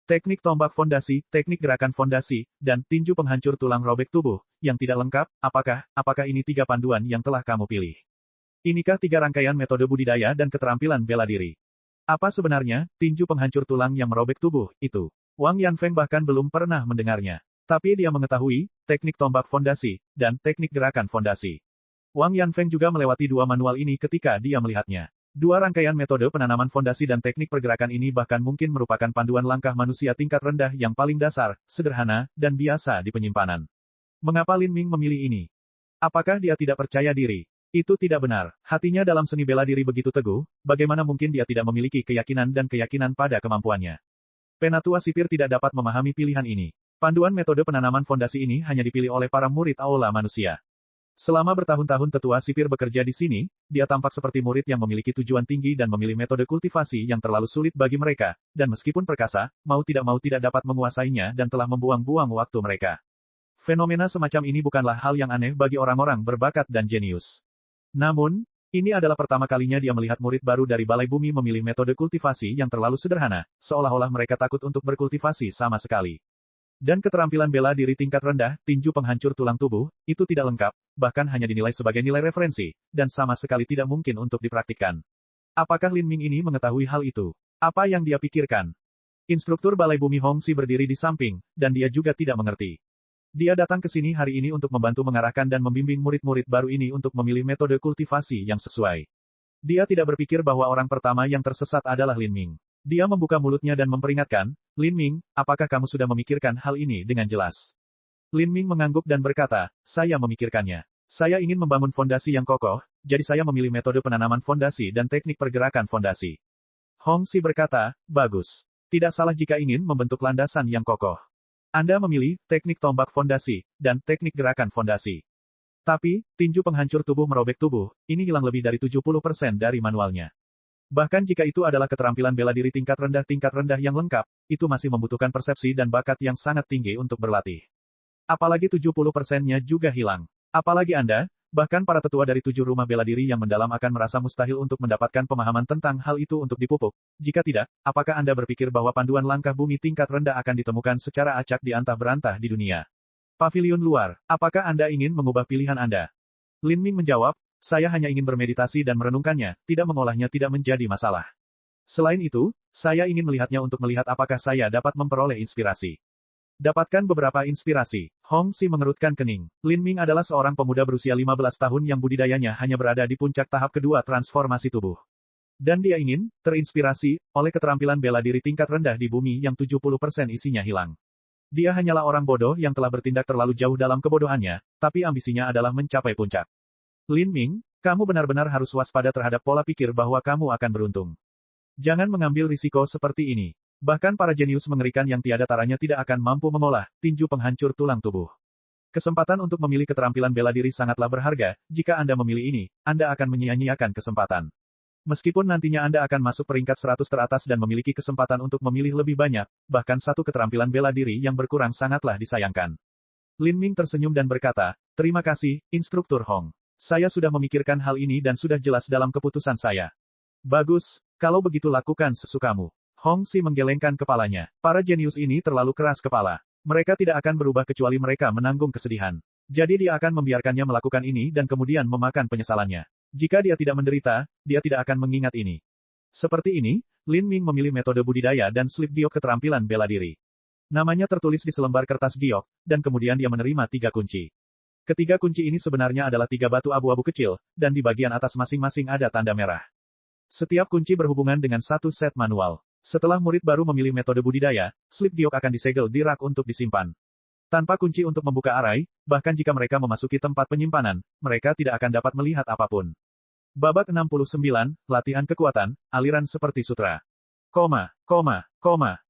Teknik tombak fondasi, teknik gerakan fondasi, dan tinju penghancur tulang robek tubuh, yang tidak lengkap, apakah ini 3 panduan yang telah kamu pilih? Inikah 3 rangkaian metode budidaya dan keterampilan bela diri? Apa sebenarnya, tinju penghancur tulang yang merobek tubuh, itu? Wang Yanfeng bahkan belum pernah mendengarnya. Tapi dia mengetahui, teknik tombak fondasi, dan teknik gerakan fondasi. Wang Yanfeng juga melewati 2 manual ini ketika dia melihatnya. 2 rangkaian metode penanaman fondasi dan teknik pergerakan ini bahkan mungkin merupakan panduan langkah manusia tingkat rendah yang paling dasar, sederhana, dan biasa di penyimpanan. Mengapa Lin Ming memilih ini? Apakah dia tidak percaya diri? Itu tidak benar. Hatinya dalam seni bela diri begitu teguh, bagaimana mungkin dia tidak memiliki keyakinan dan keyakinan pada kemampuannya? Penatua sipir tidak dapat memahami pilihan ini. Panduan metode penanaman fondasi ini hanya dipilih oleh para murid aula manusia. Selama bertahun-tahun tetua sipir bekerja di sini, dia tampak seperti murid yang memiliki tujuan tinggi dan memilih metode kultivasi yang terlalu sulit bagi mereka, dan meskipun perkasa, mau tidak dapat menguasainya dan telah membuang-buang waktu mereka. Fenomena semacam ini bukanlah hal yang aneh bagi orang-orang berbakat dan jenius. Namun, ini adalah pertama kalinya dia melihat murid baru dari Balai Bumi memilih metode kultivasi yang terlalu sederhana, seolah-olah mereka takut untuk berkultivasi sama sekali. Dan keterampilan bela diri tingkat rendah, tinju penghancur tulang tubuh, itu tidak lengkap, bahkan hanya dinilai sebagai nilai referensi, dan sama sekali tidak mungkin untuk dipraktikkan. Apakah Lin Ming ini mengetahui hal itu? Apa yang dia pikirkan? Instruktur Balai Bumi Hong Si berdiri di samping, dan dia juga tidak mengerti. Dia datang ke sini hari ini untuk membantu mengarahkan dan membimbing murid-murid baru ini untuk memilih metode kultivasi yang sesuai. Dia tidak berpikir bahwa orang pertama yang tersesat adalah Lin Ming. Dia membuka mulutnya dan memperingatkan, Lin Ming, apakah kamu sudah memikirkan hal ini dengan jelas? Lin Ming mengangguk dan berkata, saya memikirkannya. Saya ingin membangun fondasi yang kokoh, jadi saya memilih metode penanaman fondasi dan teknik pergerakan fondasi. Hong Si berkata, bagus. Tidak salah jika ingin membentuk landasan yang kokoh. Anda memilih teknik tombak fondasi dan teknik gerakan fondasi. Tapi, tinju penghancur tubuh merobek tubuh, ini hilang lebih dari 70% dari manualnya. Bahkan jika itu adalah keterampilan bela diri tingkat rendah yang lengkap, itu masih membutuhkan persepsi dan bakat yang sangat tinggi untuk berlatih. Apalagi 70%-nya juga hilang. Apalagi Anda, bahkan para tetua dari 7 rumah bela diri yang mendalam akan merasa mustahil untuk mendapatkan pemahaman tentang hal itu untuk dipupuk. Jika tidak, apakah Anda berpikir bahwa panduan langkah bumi tingkat rendah akan ditemukan secara acak di antah berantah di dunia? Pavilion luar, apakah Anda ingin mengubah pilihan Anda? Lin Ming menjawab, saya hanya ingin bermeditasi dan merenungkannya, tidak mengolahnya tidak menjadi masalah. Selain itu, saya ingin melihatnya untuk melihat apakah saya dapat memperoleh inspirasi. Dapatkan beberapa inspirasi. Hong Si mengerutkan kening. Lin Ming adalah seorang pemuda berusia 15 tahun yang budidayanya hanya berada di puncak tahap kedua transformasi tubuh. Dan dia ingin terinspirasi oleh keterampilan bela diri tingkat rendah di bumi yang 70% isinya hilang. Dia hanyalah orang bodoh yang telah bertindak terlalu jauh dalam kebodohannya, tapi ambisinya adalah mencapai puncak. Lin Ming, kamu benar-benar harus waspada terhadap pola pikir bahwa kamu akan beruntung. Jangan mengambil risiko seperti ini. Bahkan para jenius mengerikan yang tiada taranya tidak akan mampu mengolah tinju penghancur tulang tubuh. Kesempatan untuk memilih keterampilan bela diri sangatlah berharga, jika Anda memilih ini, Anda akan menyia-nyiakan kesempatan. Meskipun nantinya Anda akan masuk peringkat 100 teratas dan memiliki kesempatan untuk memilih lebih banyak, bahkan satu keterampilan bela diri yang berkurang sangatlah disayangkan. Lin Ming tersenyum dan berkata, terima kasih, Instruktur Hong. Saya sudah memikirkan hal ini dan sudah jelas dalam keputusan saya. Bagus, kalau begitu lakukan sesukamu. Hong Si menggelengkan kepalanya. Para jenius ini terlalu keras kepala. Mereka tidak akan berubah kecuali mereka menanggung kesedihan. Jadi dia akan membiarkannya melakukan ini dan kemudian memakan penyesalannya. Jika dia tidak menderita, dia tidak akan mengingat ini. Seperti ini, Lin Ming memilih metode budidaya dan slip giok keterampilan bela diri. Namanya tertulis di selembar kertas giok, dan kemudian dia menerima 3 kunci. Ketiga kunci ini sebenarnya adalah 3 batu abu-abu kecil, dan di bagian atas masing-masing ada tanda merah. Setiap kunci berhubungan dengan satu set manual. Setelah murid baru memilih metode budidaya, slip giok akan disegel di rak untuk disimpan. Tanpa kunci untuk membuka arai, bahkan jika mereka memasuki tempat penyimpanan, mereka tidak akan dapat melihat apapun. Babak 69, latihan kekuatan, aliran seperti sutra.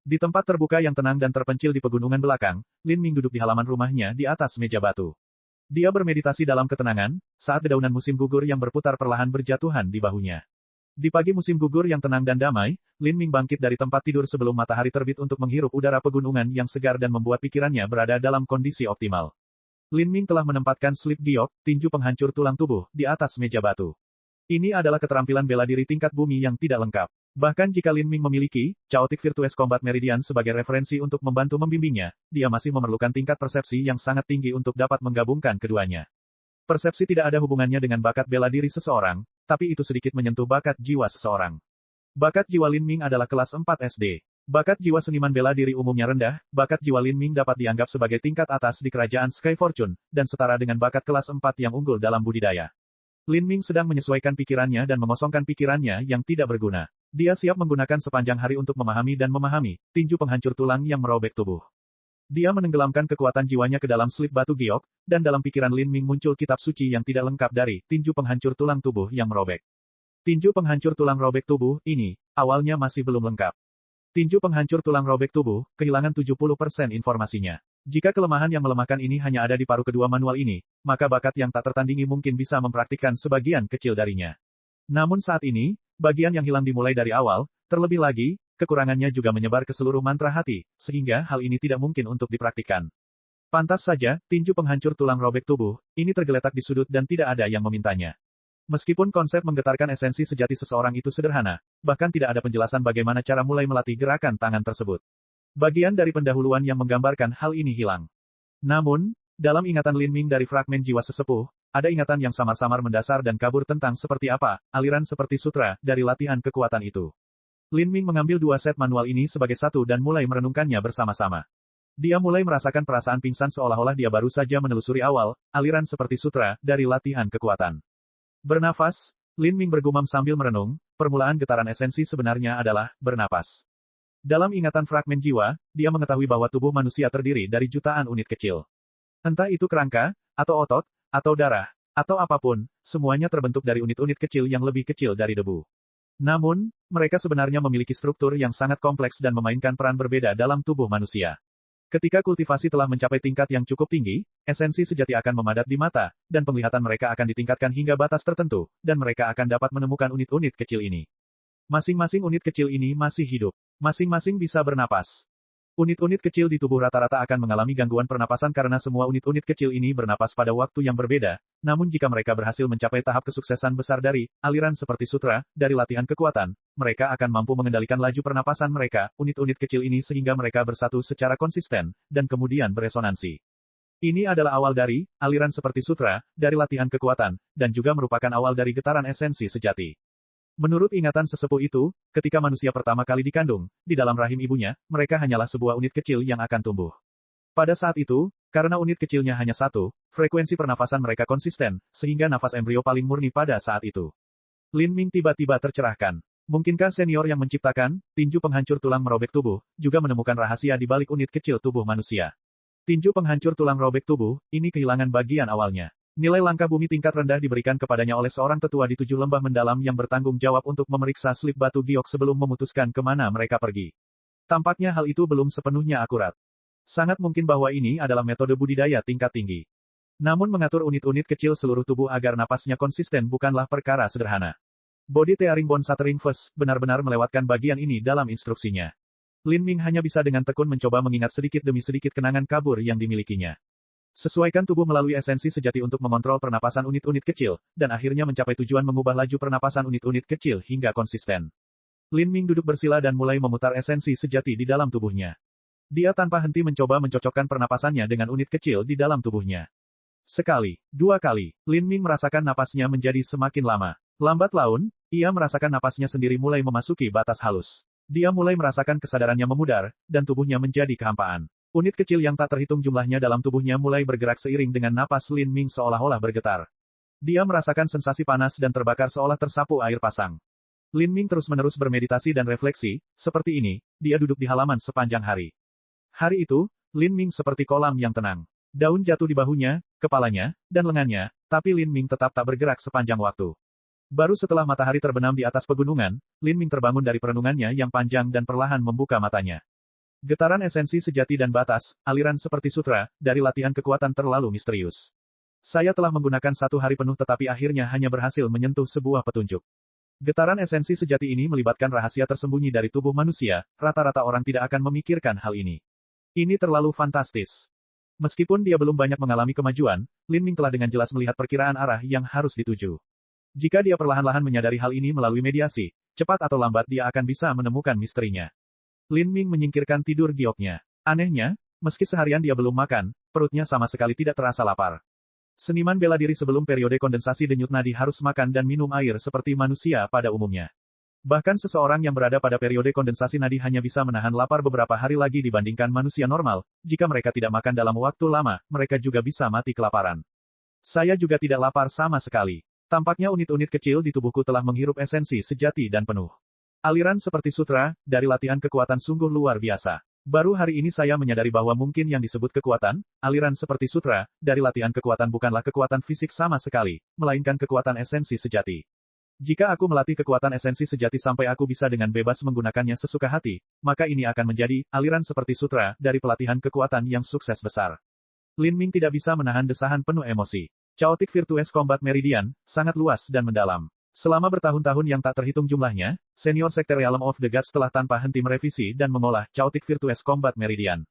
Di tempat terbuka yang tenang dan terpencil di pegunungan belakang, Lin Ming duduk di halaman rumahnya di atas meja batu. Dia bermeditasi dalam ketenangan, saat dedaunan musim gugur yang berputar perlahan berjatuhan di bahunya. Di pagi musim gugur yang tenang dan damai, Lin Ming bangkit dari tempat tidur sebelum matahari terbit untuk menghirup udara pegunungan yang segar dan membuat pikirannya berada dalam kondisi optimal. Lin Ming telah menempatkan slip giok, tinju penghancur tulang tubuh, di atas meja batu. Ini adalah keterampilan bela diri tingkat bumi yang tidak lengkap. Bahkan jika Lin Ming memiliki Chaotic Virtuous Combat Meridian sebagai referensi untuk membantu membimbingnya, dia masih memerlukan tingkat persepsi yang sangat tinggi untuk dapat menggabungkan keduanya. Persepsi tidak ada hubungannya dengan bakat bela diri seseorang, tapi itu sedikit menyentuh bakat jiwa seseorang. Bakat jiwa Lin Ming adalah kelas 4 SD. Bakat jiwa seniman bela diri umumnya rendah, bakat jiwa Lin Ming dapat dianggap sebagai tingkat atas di kerajaan Sky Fortune, dan setara dengan bakat kelas 4 yang unggul dalam budidaya. Lin Ming sedang menyesuaikan pikirannya dan mengosongkan pikirannya yang tidak berguna. Dia siap menggunakan sepanjang hari untuk memahami tinju penghancur tulang yang merobek tubuh. Dia menenggelamkan kekuatan jiwanya ke dalam slip batu giok, dan dalam pikiran Lin Ming muncul kitab suci yang tidak lengkap dari tinju penghancur tulang tubuh yang merobek. Tinju penghancur tulang robek tubuh ini, awalnya masih belum lengkap. Tinju penghancur tulang robek tubuh, kehilangan 70% informasinya. Jika kelemahan yang melemahkan ini hanya ada di paruh kedua manual ini, maka bakat yang tak tertandingi mungkin bisa mempraktikkan sebagian kecil darinya. Namun saat ini, bagian yang hilang dimulai dari awal, terlebih lagi, kekurangannya juga menyebar ke seluruh mantra hati, sehingga hal ini tidak mungkin untuk dipraktikkan. Pantas saja, tinju penghancur tulang robek tubuh, ini tergeletak di sudut dan tidak ada yang memintanya. Meskipun konsep menggetarkan esensi sejati seseorang itu sederhana, bahkan tidak ada penjelasan bagaimana cara mulai melatih gerakan tangan tersebut. Bagian dari pendahuluan yang menggambarkan hal ini hilang. Namun, dalam ingatan Lin Ming dari fragmen jiwa sesepuh, ada ingatan yang samar-samar mendasar dan kabur tentang seperti apa, aliran seperti sutra, dari latihan kekuatan itu. Lin Ming mengambil 2 set manual ini sebagai satu dan mulai merenungkannya bersama-sama. Dia mulai merasakan perasaan pingsan seolah-olah dia baru saja menelusuri awal, aliran seperti sutra, dari latihan kekuatan. Bernafas, Lin Ming bergumam sambil merenung, permulaan getaran esensi sebenarnya adalah, bernapas. Dalam ingatan fragmen jiwa, dia mengetahui bahwa tubuh manusia terdiri dari jutaan unit kecil. Entah itu kerangka, atau otot, atau darah, atau apapun, semuanya terbentuk dari unit-unit kecil yang lebih kecil dari debu. Namun, mereka sebenarnya memiliki struktur yang sangat kompleks dan memainkan peran berbeda dalam tubuh manusia. Ketika kultivasi telah mencapai tingkat yang cukup tinggi, esensi sejati akan memadat di mata, dan penglihatan mereka akan ditingkatkan hingga batas tertentu, dan mereka akan dapat menemukan unit-unit kecil ini. Masing-masing unit kecil ini masih hidup. Masing-masing bisa bernapas. Unit-unit kecil di tubuh rata-rata akan mengalami gangguan pernapasan karena semua unit-unit kecil ini bernapas pada waktu yang berbeda, namun jika mereka berhasil mencapai tahap kesuksesan besar dari aliran seperti sutra, dari latihan kekuatan, mereka akan mampu mengendalikan laju pernapasan mereka, unit-unit kecil ini sehingga mereka bersatu secara konsisten, dan kemudian beresonansi. Ini adalah awal dari aliran seperti sutra, dari latihan kekuatan, dan juga merupakan awal dari getaran esensi sejati. Menurut ingatan sesepuh itu, ketika manusia pertama kali dikandung, di dalam rahim ibunya, mereka hanyalah sebuah unit kecil yang akan tumbuh. Pada saat itu, karena unit kecilnya hanya satu, frekuensi pernafasan mereka konsisten, sehingga nafas embrio paling murni pada saat itu. Lin Ming tiba-tiba tercerahkan. Mungkinkah senior yang menciptakan tinju penghancur tulang merobek tubuh, juga menemukan rahasia di balik unit kecil tubuh manusia? Tinju penghancur tulang robek tubuh, ini kehilangan bagian awalnya. Nilai langkah bumi tingkat rendah diberikan kepadanya oleh seorang tetua di 7 lembah mendalam yang bertanggung jawab untuk memeriksa slip batu giok sebelum memutuskan kemana mereka pergi. Tampaknya hal itu belum sepenuhnya akurat. Sangat mungkin bahwa ini adalah metode budidaya tingkat tinggi. Namun mengatur unit-unit kecil seluruh tubuh agar napasnya konsisten bukanlah perkara sederhana. Body Tearing Bone Shattering First benar-benar melewatkan bagian ini dalam instruksinya. Lin Ming hanya bisa dengan tekun mencoba mengingat sedikit demi sedikit kenangan kabur yang dimilikinya. Sesuaikan tubuh melalui esensi sejati untuk mengontrol pernapasan unit-unit kecil, dan akhirnya mencapai tujuan mengubah laju pernapasan unit-unit kecil hingga konsisten. Lin Ming duduk bersila dan mulai memutar esensi sejati di dalam tubuhnya. Dia tanpa henti mencoba mencocokkan pernapasannya dengan unit kecil di dalam tubuhnya. Sekali, 2 kali, Lin Ming merasakan napasnya menjadi semakin lama. Lambat laun, ia merasakan napasnya sendiri mulai memasuki batas halus. Dia mulai merasakan kesadarannya memudar, dan tubuhnya menjadi kehampaan. Unit kecil yang tak terhitung jumlahnya dalam tubuhnya mulai bergerak seiring dengan napas Lin Ming seolah-olah bergetar. Dia merasakan sensasi panas dan terbakar seolah tersapu air pasang. Lin Ming terus-menerus bermeditasi dan refleksi, seperti ini, dia duduk di halaman sepanjang hari. Hari itu, Lin Ming seperti kolam yang tenang. Daun jatuh di bahunya, kepalanya, dan lengannya, tapi Lin Ming tetap tak bergerak sepanjang waktu. Baru setelah matahari terbenam di atas pegunungan, Lin Ming terbangun dari perenungannya yang panjang dan perlahan membuka matanya. Getaran esensi sejati dan batas, aliran seperti sutra, dari latihan kekuatan terlalu misterius. Saya telah menggunakan 1 hari penuh tetapi akhirnya hanya berhasil menyentuh sebuah petunjuk. Getaran esensi sejati ini melibatkan rahasia tersembunyi dari tubuh manusia, rata-rata orang tidak akan memikirkan hal ini. Ini terlalu fantastis. Meskipun dia belum banyak mengalami kemajuan, Lin Ming telah dengan jelas melihat perkiraan arah yang harus dituju. Jika dia perlahan-lahan menyadari hal ini melalui mediasi, cepat atau lambat dia akan bisa menemukan misterinya. Lin Ming menyingkirkan tidur gioknya. Anehnya, meski seharian dia belum makan, perutnya sama sekali tidak terasa lapar. Seniman bela diri sebelum periode kondensasi denyut nadi harus makan dan minum air seperti manusia pada umumnya. Bahkan seseorang yang berada pada periode kondensasi nadi hanya bisa menahan lapar beberapa hari lagi dibandingkan manusia normal. Jika mereka tidak makan dalam waktu lama, mereka juga bisa mati kelaparan. Saya juga tidak lapar sama sekali. Tampaknya unit-unit kecil di tubuhku telah menghirup esensi sejati dan penuh. Aliran seperti sutra, dari latihan kekuatan sungguh luar biasa. Baru hari ini saya menyadari bahwa mungkin yang disebut kekuatan, aliran seperti sutra, dari latihan kekuatan bukanlah kekuatan fisik sama sekali, melainkan kekuatan esensi sejati. Jika aku melatih kekuatan esensi sejati sampai aku bisa dengan bebas menggunakannya sesuka hati, maka ini akan menjadi aliran seperti sutra dari pelatihan kekuatan yang sukses besar. Lin Ming tidak bisa menahan desahan penuh emosi. Chaotic Virtuous Combat Meridian sangat luas dan mendalam. Selama bertahun-tahun yang tak terhitung jumlahnya, senior sekte Realm of the Gods telah tanpa henti merevisi dan mengolah Chaotic Virtuous Combat Meridian.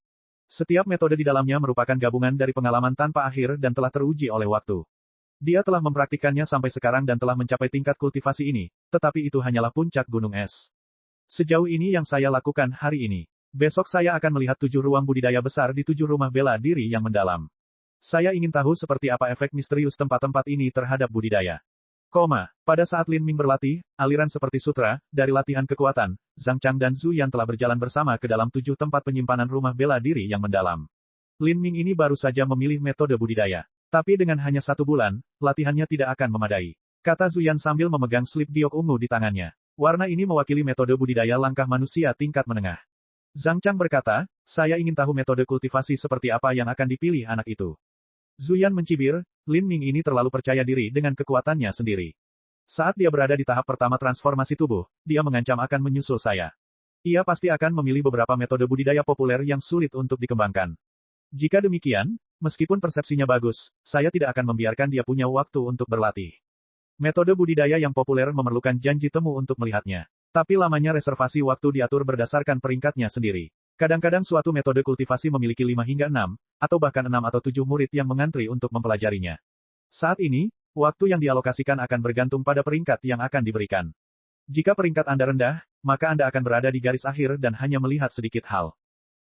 Setiap metode di dalamnya merupakan gabungan dari pengalaman tanpa akhir dan telah teruji oleh waktu. Dia telah mempraktikkannya sampai sekarang dan telah mencapai tingkat kultivasi ini, tetapi itu hanyalah puncak gunung es. Sejauh ini yang saya lakukan hari ini. Besok saya akan melihat 7 ruang budidaya besar di 7 rumah bela diri yang mendalam. Saya ingin tahu seperti apa efek misterius tempat-tempat ini terhadap budidaya. Pada saat Lin Ming berlatih, aliran seperti sutra, dari latihan kekuatan, Zhang Chang dan Zhu Yan telah berjalan bersama ke dalam 7 tempat penyimpanan rumah bela diri yang mendalam. Lin Ming ini baru saja memilih metode budidaya. Tapi dengan hanya 1 bulan, latihannya tidak akan memadai. Kata Zhu Yan sambil memegang slip giok ungu di tangannya. Warna ini mewakili metode budidaya langkah manusia tingkat menengah. Zhang Chang berkata, saya ingin tahu metode kultivasi seperti apa yang akan dipilih anak itu. Zhu Yan mencibir, Lin Ming ini terlalu percaya diri dengan kekuatannya sendiri. Saat dia berada di tahap pertama transformasi tubuh, dia mengancam akan menyusul saya. Ia pasti akan memilih beberapa metode budidaya populer yang sulit untuk dikembangkan. Jika demikian, meskipun persepsinya bagus, saya tidak akan membiarkan dia punya waktu untuk berlatih. Metode budidaya yang populer memerlukan janji temu untuk melihatnya. Tapi lamanya reservasi waktu diatur berdasarkan peringkatnya sendiri. Kadang-kadang suatu metode kultivasi memiliki 5 hingga 6, atau bahkan 6 atau 7 murid yang mengantri untuk mempelajarinya. Saat ini, waktu yang dialokasikan akan bergantung pada peringkat yang akan diberikan. Jika peringkat Anda rendah, maka Anda akan berada di garis akhir dan hanya melihat sedikit hal.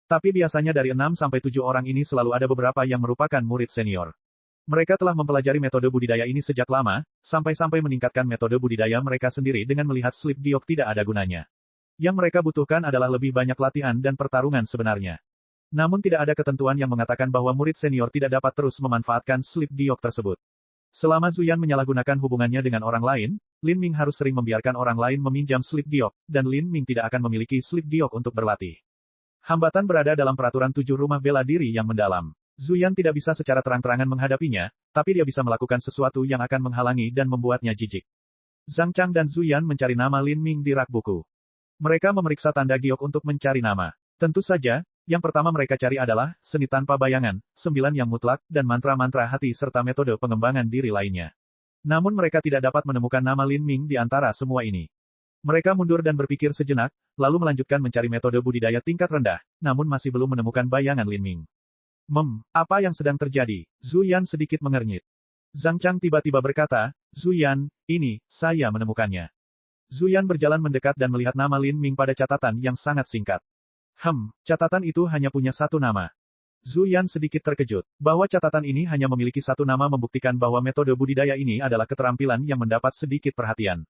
Tapi biasanya dari 6 sampai 7 orang ini selalu ada beberapa yang merupakan murid senior. Mereka telah mempelajari metode budidaya ini sejak lama, sampai-sampai meningkatkan metode budidaya mereka sendiri dengan melihat slip giok tidak ada gunanya. Yang mereka butuhkan adalah lebih banyak latihan dan pertarungan sebenarnya. Namun tidak ada ketentuan yang mengatakan bahwa murid senior tidak dapat terus memanfaatkan slip giok tersebut. Selama Zhu Yan menyalahgunakan hubungannya dengan orang lain, Lin Ming harus sering membiarkan orang lain meminjam slip giok, dan Lin Ming tidak akan memiliki slip giok untuk berlatih. Hambatan berada dalam peraturan 7 rumah bela diri yang mendalam. Zhu Yan tidak bisa secara terang-terangan menghadapinya, tapi dia bisa melakukan sesuatu yang akan menghalangi dan membuatnya jijik. Zhang Chang dan Zhu Yan mencari nama Lin Ming di rak buku. Mereka memeriksa tanda giok untuk mencari nama. Tentu saja, yang pertama mereka cari adalah seni tanpa bayangan, 9 yang mutlak, dan mantra-mantra hati serta metode pengembangan diri lainnya. Namun mereka tidak dapat menemukan nama Lin Ming di antara semua ini. Mereka mundur dan berpikir sejenak, lalu melanjutkan mencari metode budidaya tingkat rendah, namun masih belum menemukan bayangan Lin Ming. Apa yang sedang terjadi? Zhu Yan sedikit mengernyit. Zhang Chang tiba-tiba berkata, Zhu Yan, ini, saya menemukannya. Zhu Yan berjalan mendekat dan melihat nama Lin Ming pada catatan yang sangat singkat. Catatan itu hanya punya 1 nama. Zhu Yan sedikit terkejut, bahwa catatan ini hanya memiliki 1 nama membuktikan bahwa metode budidaya ini adalah keterampilan yang mendapat sedikit perhatian.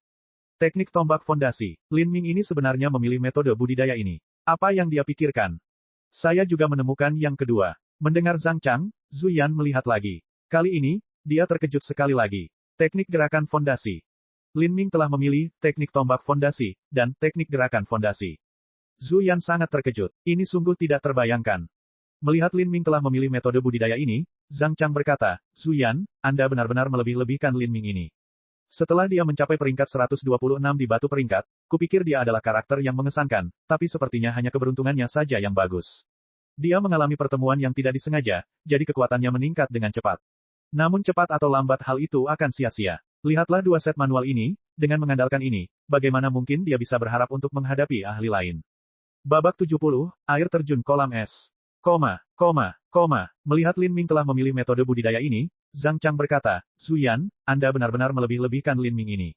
Teknik tombak fondasi. Lin Ming ini sebenarnya memilih metode budidaya ini. Apa yang dia pikirkan? Saya juga menemukan yang kedua. Mendengar Zhang Chang, Zhu Yan melihat lagi. Kali ini, dia terkejut sekali lagi. Teknik gerakan fondasi. Lin Ming telah memilih teknik tombak fondasi dan teknik gerakan fondasi. Zhu Yan sangat terkejut. Ini sungguh tidak terbayangkan. Melihat Lin Ming telah memilih metode budidaya ini, Zhang Chang berkata, Zhu Yan, Anda benar-benar melebih-lebihkan Lin Ming ini. Setelah dia mencapai peringkat 126 di batu peringkat, kupikir dia adalah karakter yang mengesankan, tapi sepertinya hanya keberuntungannya saja yang bagus. Dia mengalami pertemuan yang tidak disengaja, jadi kekuatannya meningkat dengan cepat. Namun cepat atau lambat hal itu akan sia-sia. Lihatlah 2 set manual ini, dengan mengandalkan ini, bagaimana mungkin dia bisa berharap untuk menghadapi ahli lain. Babak 70, air terjun kolam es. Melihat Lin Ming telah memilih metode budidaya ini, Zhang Chang berkata, Zhu Yan, Anda benar-benar melebih-lebihkan Lin Ming ini.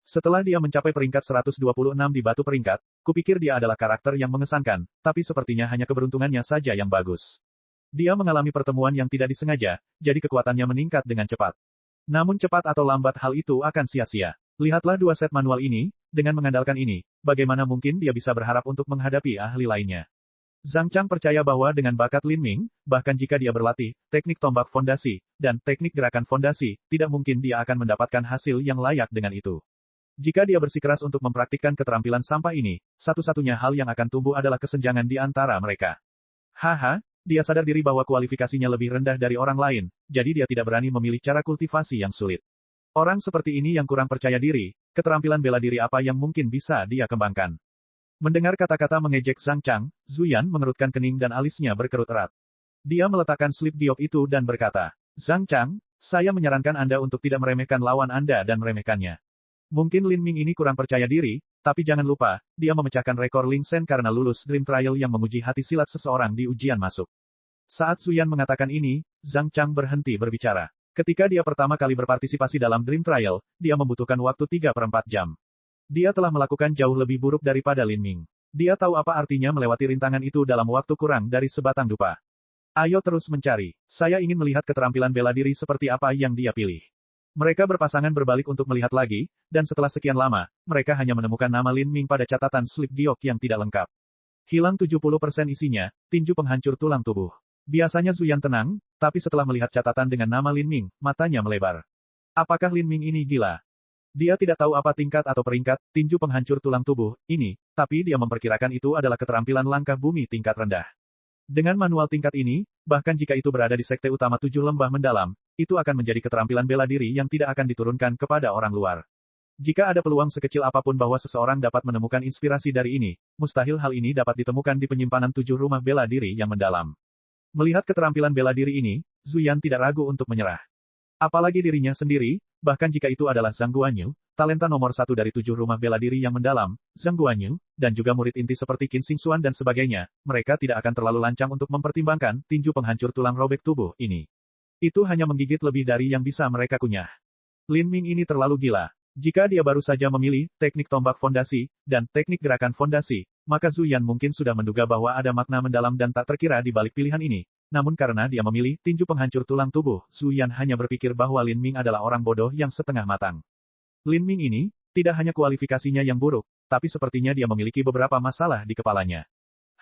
Setelah dia mencapai peringkat 126 di batu peringkat, kupikir dia adalah karakter yang mengesankan, tapi sepertinya hanya keberuntungannya saja yang bagus. Dia mengalami pertemuan yang tidak disengaja, jadi kekuatannya meningkat dengan cepat. Namun cepat atau lambat hal itu akan sia-sia. Lihatlah 2 set manual ini, dengan mengandalkan ini, bagaimana mungkin dia bisa berharap untuk menghadapi ahli lainnya. Zhang Chang percaya bahwa dengan bakat Lin Ming, bahkan jika dia berlatih, teknik tombak fondasi, dan teknik gerakan fondasi, tidak mungkin dia akan mendapatkan hasil yang layak dengan itu. Jika dia bersikeras untuk mempraktikkan keterampilan sampah ini, satu-satunya hal yang akan tumbuh adalah kesenjangan di antara mereka. Dia sadar diri bahwa kualifikasinya lebih rendah dari orang lain, jadi dia tidak berani memilih cara kultivasi yang sulit. Orang seperti ini yang kurang percaya diri, keterampilan bela diri apa yang mungkin bisa dia kembangkan. Mendengar kata-kata mengejek Zhang Chang, Zuyan mengerutkan kening dan alisnya berkerut erat. Dia meletakkan slip giok itu dan berkata, Zhang Chang, saya menyarankan Anda untuk tidak meremehkan lawan Anda dan meremehkannya. Mungkin Lin Ming ini kurang percaya diri, tapi jangan lupa, dia memecahkan rekor Ling Sen karena lulus Dream Trial yang menguji hati silat seseorang di ujian masuk. Saat Zuyan mengatakan ini, Zhang Chang berhenti berbicara. Ketika dia pertama kali berpartisipasi dalam Dream Trial, dia membutuhkan waktu 3/4 jam. Dia telah melakukan jauh lebih buruk daripada Lin Ming. Dia tahu apa artinya melewati rintangan itu dalam waktu kurang dari sebatang dupa. Ayo terus mencari. Saya ingin melihat keterampilan bela diri seperti apa yang dia pilih. Mereka berpasangan berbalik untuk melihat lagi, dan setelah sekian lama, mereka hanya menemukan nama Lin Ming pada catatan slip giok yang tidak lengkap. Hilang 70% isinya, tinju penghancur tulang tubuh. Biasanya Zuyan tenang, tapi setelah melihat catatan dengan nama Lin Ming, matanya melebar. Apakah Lin Ming ini gila? Dia tidak tahu apa tingkat atau peringkat tinju penghancur tulang tubuh ini, tapi dia memperkirakan itu adalah keterampilan langkah bumi tingkat rendah. Dengan manual tingkat ini, bahkan jika itu berada di sekte utama 7 lembah mendalam, itu akan menjadi keterampilan bela diri yang tidak akan diturunkan kepada orang luar. Jika ada peluang sekecil apapun bahwa seseorang dapat menemukan inspirasi dari ini, mustahil hal ini dapat ditemukan di penyimpanan 7 rumah bela diri yang mendalam. Melihat keterampilan bela diri ini, Zuyan tidak ragu untuk menyerah. Apalagi dirinya sendiri, bahkan jika itu adalah Zhang Guanyu, talenta nomor 1 dari 7 rumah bela diri yang mendalam, Zhang Guanyu, dan juga murid inti seperti Qin Xingxuan dan sebagainya, mereka tidak akan terlalu lancang untuk mempertimbangkan tinju penghancur tulang robek tubuh ini. Itu hanya menggigit lebih dari yang bisa mereka kunyah. Lin Ming ini terlalu gila. Jika dia baru saja memilih teknik tombak fondasi dan teknik gerakan fondasi, maka Zuyan mungkin sudah menduga bahwa ada makna mendalam dan tak terkira di balik pilihan ini. Namun karena dia memilih tinju penghancur tulang tubuh, Zuyan hanya berpikir bahwa Lin Ming adalah orang bodoh yang setengah matang. Lin Ming ini, tidak hanya kualifikasinya yang buruk, tapi sepertinya dia memiliki beberapa masalah di kepalanya.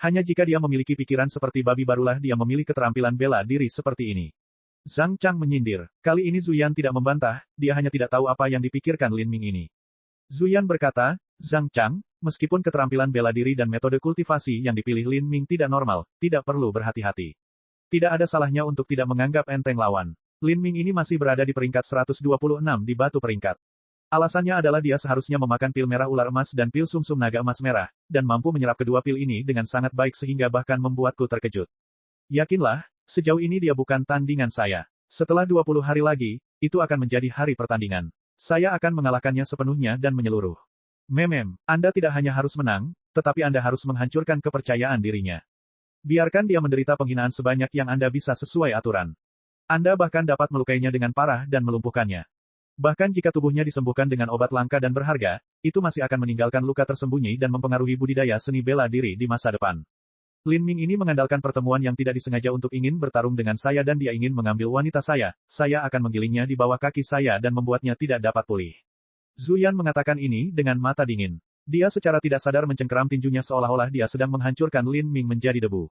Hanya jika dia memiliki pikiran seperti babi barulah dia memilih keterampilan bela diri seperti ini. Zhang Chang menyindir. Kali ini Zuyan tidak membantah, dia hanya tidak tahu apa yang dipikirkan Lin Ming ini. Zuyan berkata, Zhang Chang, meskipun keterampilan bela diri dan metode kultivasi yang dipilih Lin Ming tidak normal, tidak perlu berhati-hati. Tidak ada salahnya untuk tidak menganggap enteng lawan. Lin Ming ini masih berada di peringkat 126 di batu peringkat. Alasannya adalah dia seharusnya memakan pil merah ular emas dan pil sumsum naga emas merah, dan mampu menyerap kedua pil ini dengan sangat baik sehingga bahkan membuatku terkejut. Yakinlah, sejauh ini dia bukan tandingan saya. Setelah 20 hari lagi, itu akan menjadi hari pertandingan. Saya akan mengalahkannya sepenuhnya dan menyeluruh. Anda tidak hanya harus menang, tetapi Anda harus menghancurkan kepercayaan dirinya. Biarkan dia menderita penghinaan sebanyak yang Anda bisa sesuai aturan. Anda bahkan dapat melukainya dengan parah dan melumpuhkannya. Bahkan jika tubuhnya disembuhkan dengan obat langka dan berharga, itu masih akan meninggalkan luka tersembunyi dan mempengaruhi budidaya seni bela diri di masa depan. Lin Ming ini mengandalkan pertemuan yang tidak disengaja untuk ingin bertarung dengan saya dan dia ingin mengambil wanita saya akan menggilingnya di bawah kaki saya dan membuatnya tidak dapat pulih. Zuyan mengatakan ini dengan mata dingin. Dia secara tidak sadar mencengkeram tinjunya seolah-olah dia sedang menghancurkan Lin Ming menjadi debu.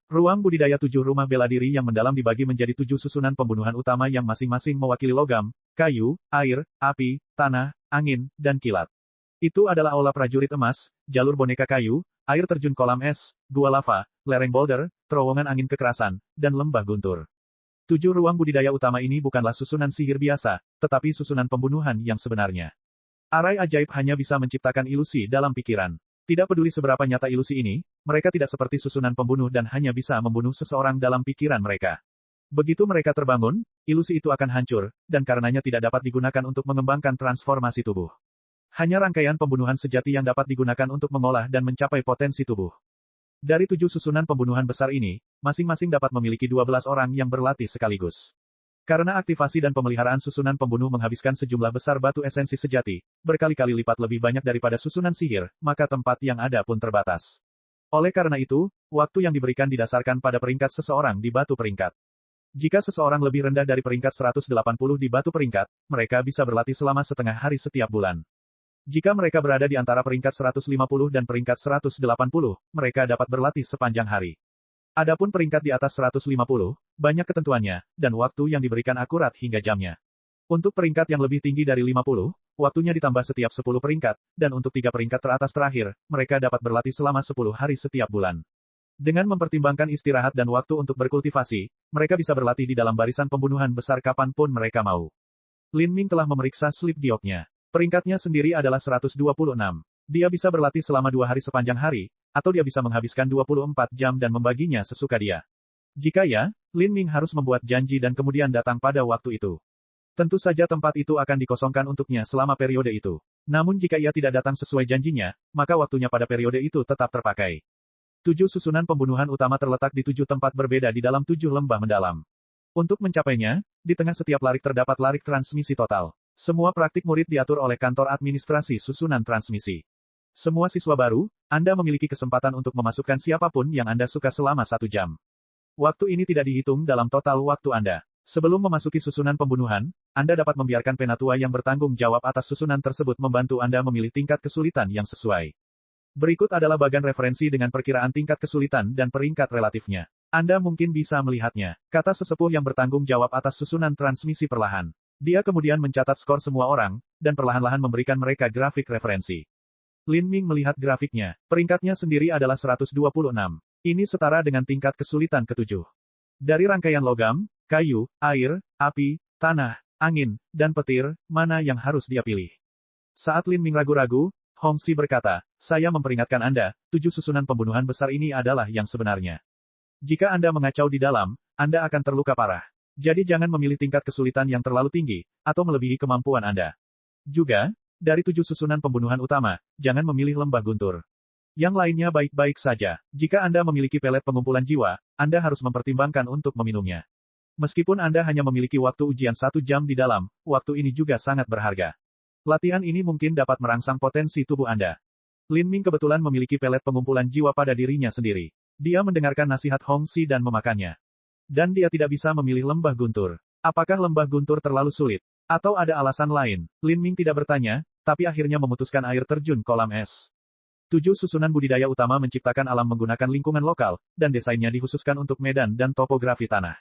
Ruang budidaya 7 rumah bela diri yang mendalam dibagi menjadi 7 susunan pembunuhan utama yang masing-masing mewakili logam, kayu, air, api, tanah, angin, dan kilat. Itu adalah aula prajurit emas, jalur boneka kayu, air terjun kolam es, gua lava, lereng boulder, terowongan angin kekerasan, dan lembah guntur. 7 ruang budidaya utama ini bukanlah susunan sihir biasa, tetapi susunan pembunuhan yang sebenarnya. Arai ajaib hanya bisa menciptakan ilusi dalam pikiran. Tidak peduli seberapa nyata ilusi ini, mereka tidak seperti susunan pembunuh dan hanya bisa membunuh seseorang dalam pikiran mereka. Begitu mereka terbangun, ilusi itu akan hancur, dan karenanya tidak dapat digunakan untuk mengembangkan transformasi tubuh. Hanya rangkaian pembunuhan sejati yang dapat digunakan untuk mengolah dan mencapai potensi tubuh. Dari 7 susunan pembunuhan besar ini, masing-masing dapat memiliki 12 orang yang berlatih sekaligus. Karena aktivasi dan pemeliharaan susunan pembunuh menghabiskan sejumlah besar batu esensi sejati, berkali-kali lipat lebih banyak daripada susunan sihir, maka tempat yang ada pun terbatas. Oleh karena itu, waktu yang diberikan didasarkan pada peringkat seseorang di batu peringkat. Jika seseorang lebih rendah dari peringkat 180 di batu peringkat, mereka bisa berlatih selama setengah hari setiap bulan. Jika mereka berada di antara peringkat 150 dan peringkat 180, mereka dapat berlatih sepanjang hari. Adapun peringkat di atas 150, banyak ketentuannya, dan waktu yang diberikan akurat hingga jamnya. Untuk peringkat yang lebih tinggi dari 50, waktunya ditambah setiap 10 peringkat, dan untuk 3 peringkat teratas terakhir, mereka dapat berlatih selama 10 hari setiap bulan. Dengan mempertimbangkan istirahat dan waktu untuk berkultivasi, mereka bisa berlatih di dalam barisan pembunuhan besar kapanpun mereka mau. Lin Ming telah memeriksa slip gioknya. Peringkatnya sendiri adalah 126. Dia bisa berlatih selama 2 hari sepanjang hari, atau dia bisa menghabiskan 24 jam dan membaginya sesuka dia. Jika ya, Lin Ming harus membuat janji dan kemudian datang pada waktu itu. Tentu saja tempat itu akan dikosongkan untuknya selama periode itu. Namun jika ia tidak datang sesuai janjinya, maka waktunya pada periode itu tetap terpakai. 7 susunan pembunuhan utama terletak di 7 tempat berbeda di dalam 7 lembah mendalam. Untuk mencapainya, di tengah setiap larik terdapat larik transmisi total. Semua praktik murid diatur oleh kantor administrasi susunan transmisi. Semua siswa baru, Anda memiliki kesempatan untuk memasukkan siapapun yang Anda suka selama 1 jam. Waktu ini tidak dihitung dalam total waktu Anda. Sebelum memasuki susunan pembunuhan, Anda dapat membiarkan penatua yang bertanggung jawab atas susunan tersebut membantu Anda memilih tingkat kesulitan yang sesuai. Berikut adalah bagan referensi dengan perkiraan tingkat kesulitan dan peringkat relatifnya. Anda mungkin bisa melihatnya. Kata sesepuh yang bertanggung jawab atas susunan transmisi perlahan. Dia kemudian mencatat skor semua orang, dan perlahan-lahan memberikan mereka grafik referensi. Lin Ming melihat grafiknya. Peringkatnya sendiri adalah 126. Ini setara dengan tingkat kesulitan ke-7. Dari rangkaian logam, kayu, air, api, tanah, angin, dan petir, mana yang harus dia pilih? Saat Lin Ming ragu-ragu, Hong Xi berkata, saya memperingatkan Anda, 7 susunan pembunuhan besar ini adalah yang sebenarnya. Jika Anda mengacau di dalam, Anda akan terluka parah. Jadi jangan memilih tingkat kesulitan yang terlalu tinggi, atau melebihi kemampuan Anda. Juga, dari 7 susunan pembunuhan utama, jangan memilih lembah guntur. Yang lainnya baik-baik saja. Jika Anda memiliki pelet pengumpulan jiwa, Anda harus mempertimbangkan untuk meminumnya. Meskipun Anda hanya memiliki waktu ujian 1 jam di dalam, waktu ini juga sangat berharga. Latihan ini mungkin dapat merangsang potensi tubuh Anda. Lin Ming kebetulan memiliki pelet pengumpulan jiwa pada dirinya sendiri. Dia mendengarkan nasihat Hong Xi dan memakannya. Dan dia tidak bisa memilih lembah guntur. Apakah lembah guntur terlalu sulit? Atau ada alasan lain? Lin Ming tidak bertanya, tapi akhirnya memutuskan air terjun kolam es. 7 susunan budidaya utama menciptakan alam menggunakan lingkungan lokal, dan desainnya dikhususkan untuk medan dan topografi tanah.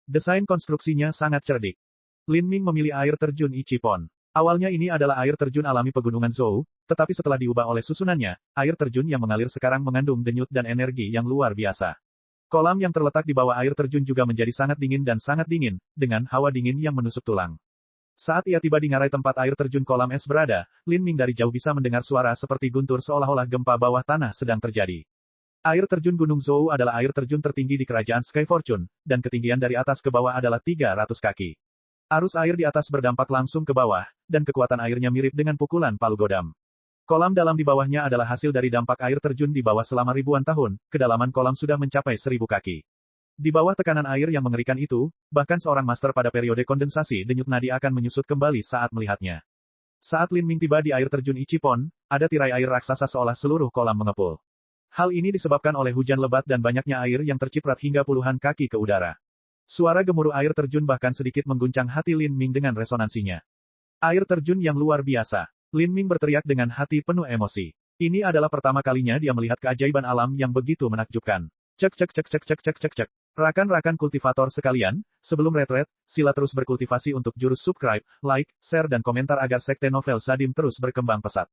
Desain konstruksinya sangat cerdik. Lin Ming memilih air terjun Ichipon. Awalnya ini adalah air terjun alami pegunungan Zhou, tetapi setelah diubah oleh susunannya, air terjun yang mengalir sekarang mengandung denyut dan energi yang luar biasa. Kolam yang terletak di bawah air terjun juga menjadi sangat dingin dan sangat dingin, dengan hawa dingin yang menusuk tulang. Saat ia tiba di ngarai tempat air terjun kolam es berada, Lin Ming dari jauh bisa mendengar suara seperti guntur seolah-olah gempa bawah tanah sedang terjadi. Air terjun Gunung Zhou adalah air terjun tertinggi di kerajaan Sky Fortune, dan ketinggian dari atas ke bawah adalah 300 kaki. Arus air di atas berdampak langsung ke bawah, dan kekuatan airnya mirip dengan pukulan palu godam. Kolam dalam di bawahnya adalah hasil dari dampak air terjun di bawah selama ribuan tahun, kedalaman kolam sudah mencapai 1000 kaki. Di bawah tekanan air yang mengerikan itu, bahkan seorang master pada periode kondensasi denyut nadi akan menyusut kembali saat melihatnya. Saat Lin Ming tiba di air terjun Ichipon, ada tirai air raksasa seolah seluruh kolam mengepul. Hal ini disebabkan oleh hujan lebat dan banyaknya air yang terciprat hingga puluhan kaki ke udara. Suara gemuruh air terjun bahkan sedikit mengguncang hati Lin Ming dengan resonansinya. Air terjun yang luar biasa. Lin Ming berteriak dengan hati penuh emosi. Ini adalah pertama kalinya dia melihat keajaiban alam yang begitu menakjubkan. Cek cek cek cek cek cek cek cek. Rakan-rakan kultivator sekalian, sebelum retret, sila terus berkultivasi untuk jurus subscribe, like, share dan komentar agar sekte novel Sadim terus berkembang pesat.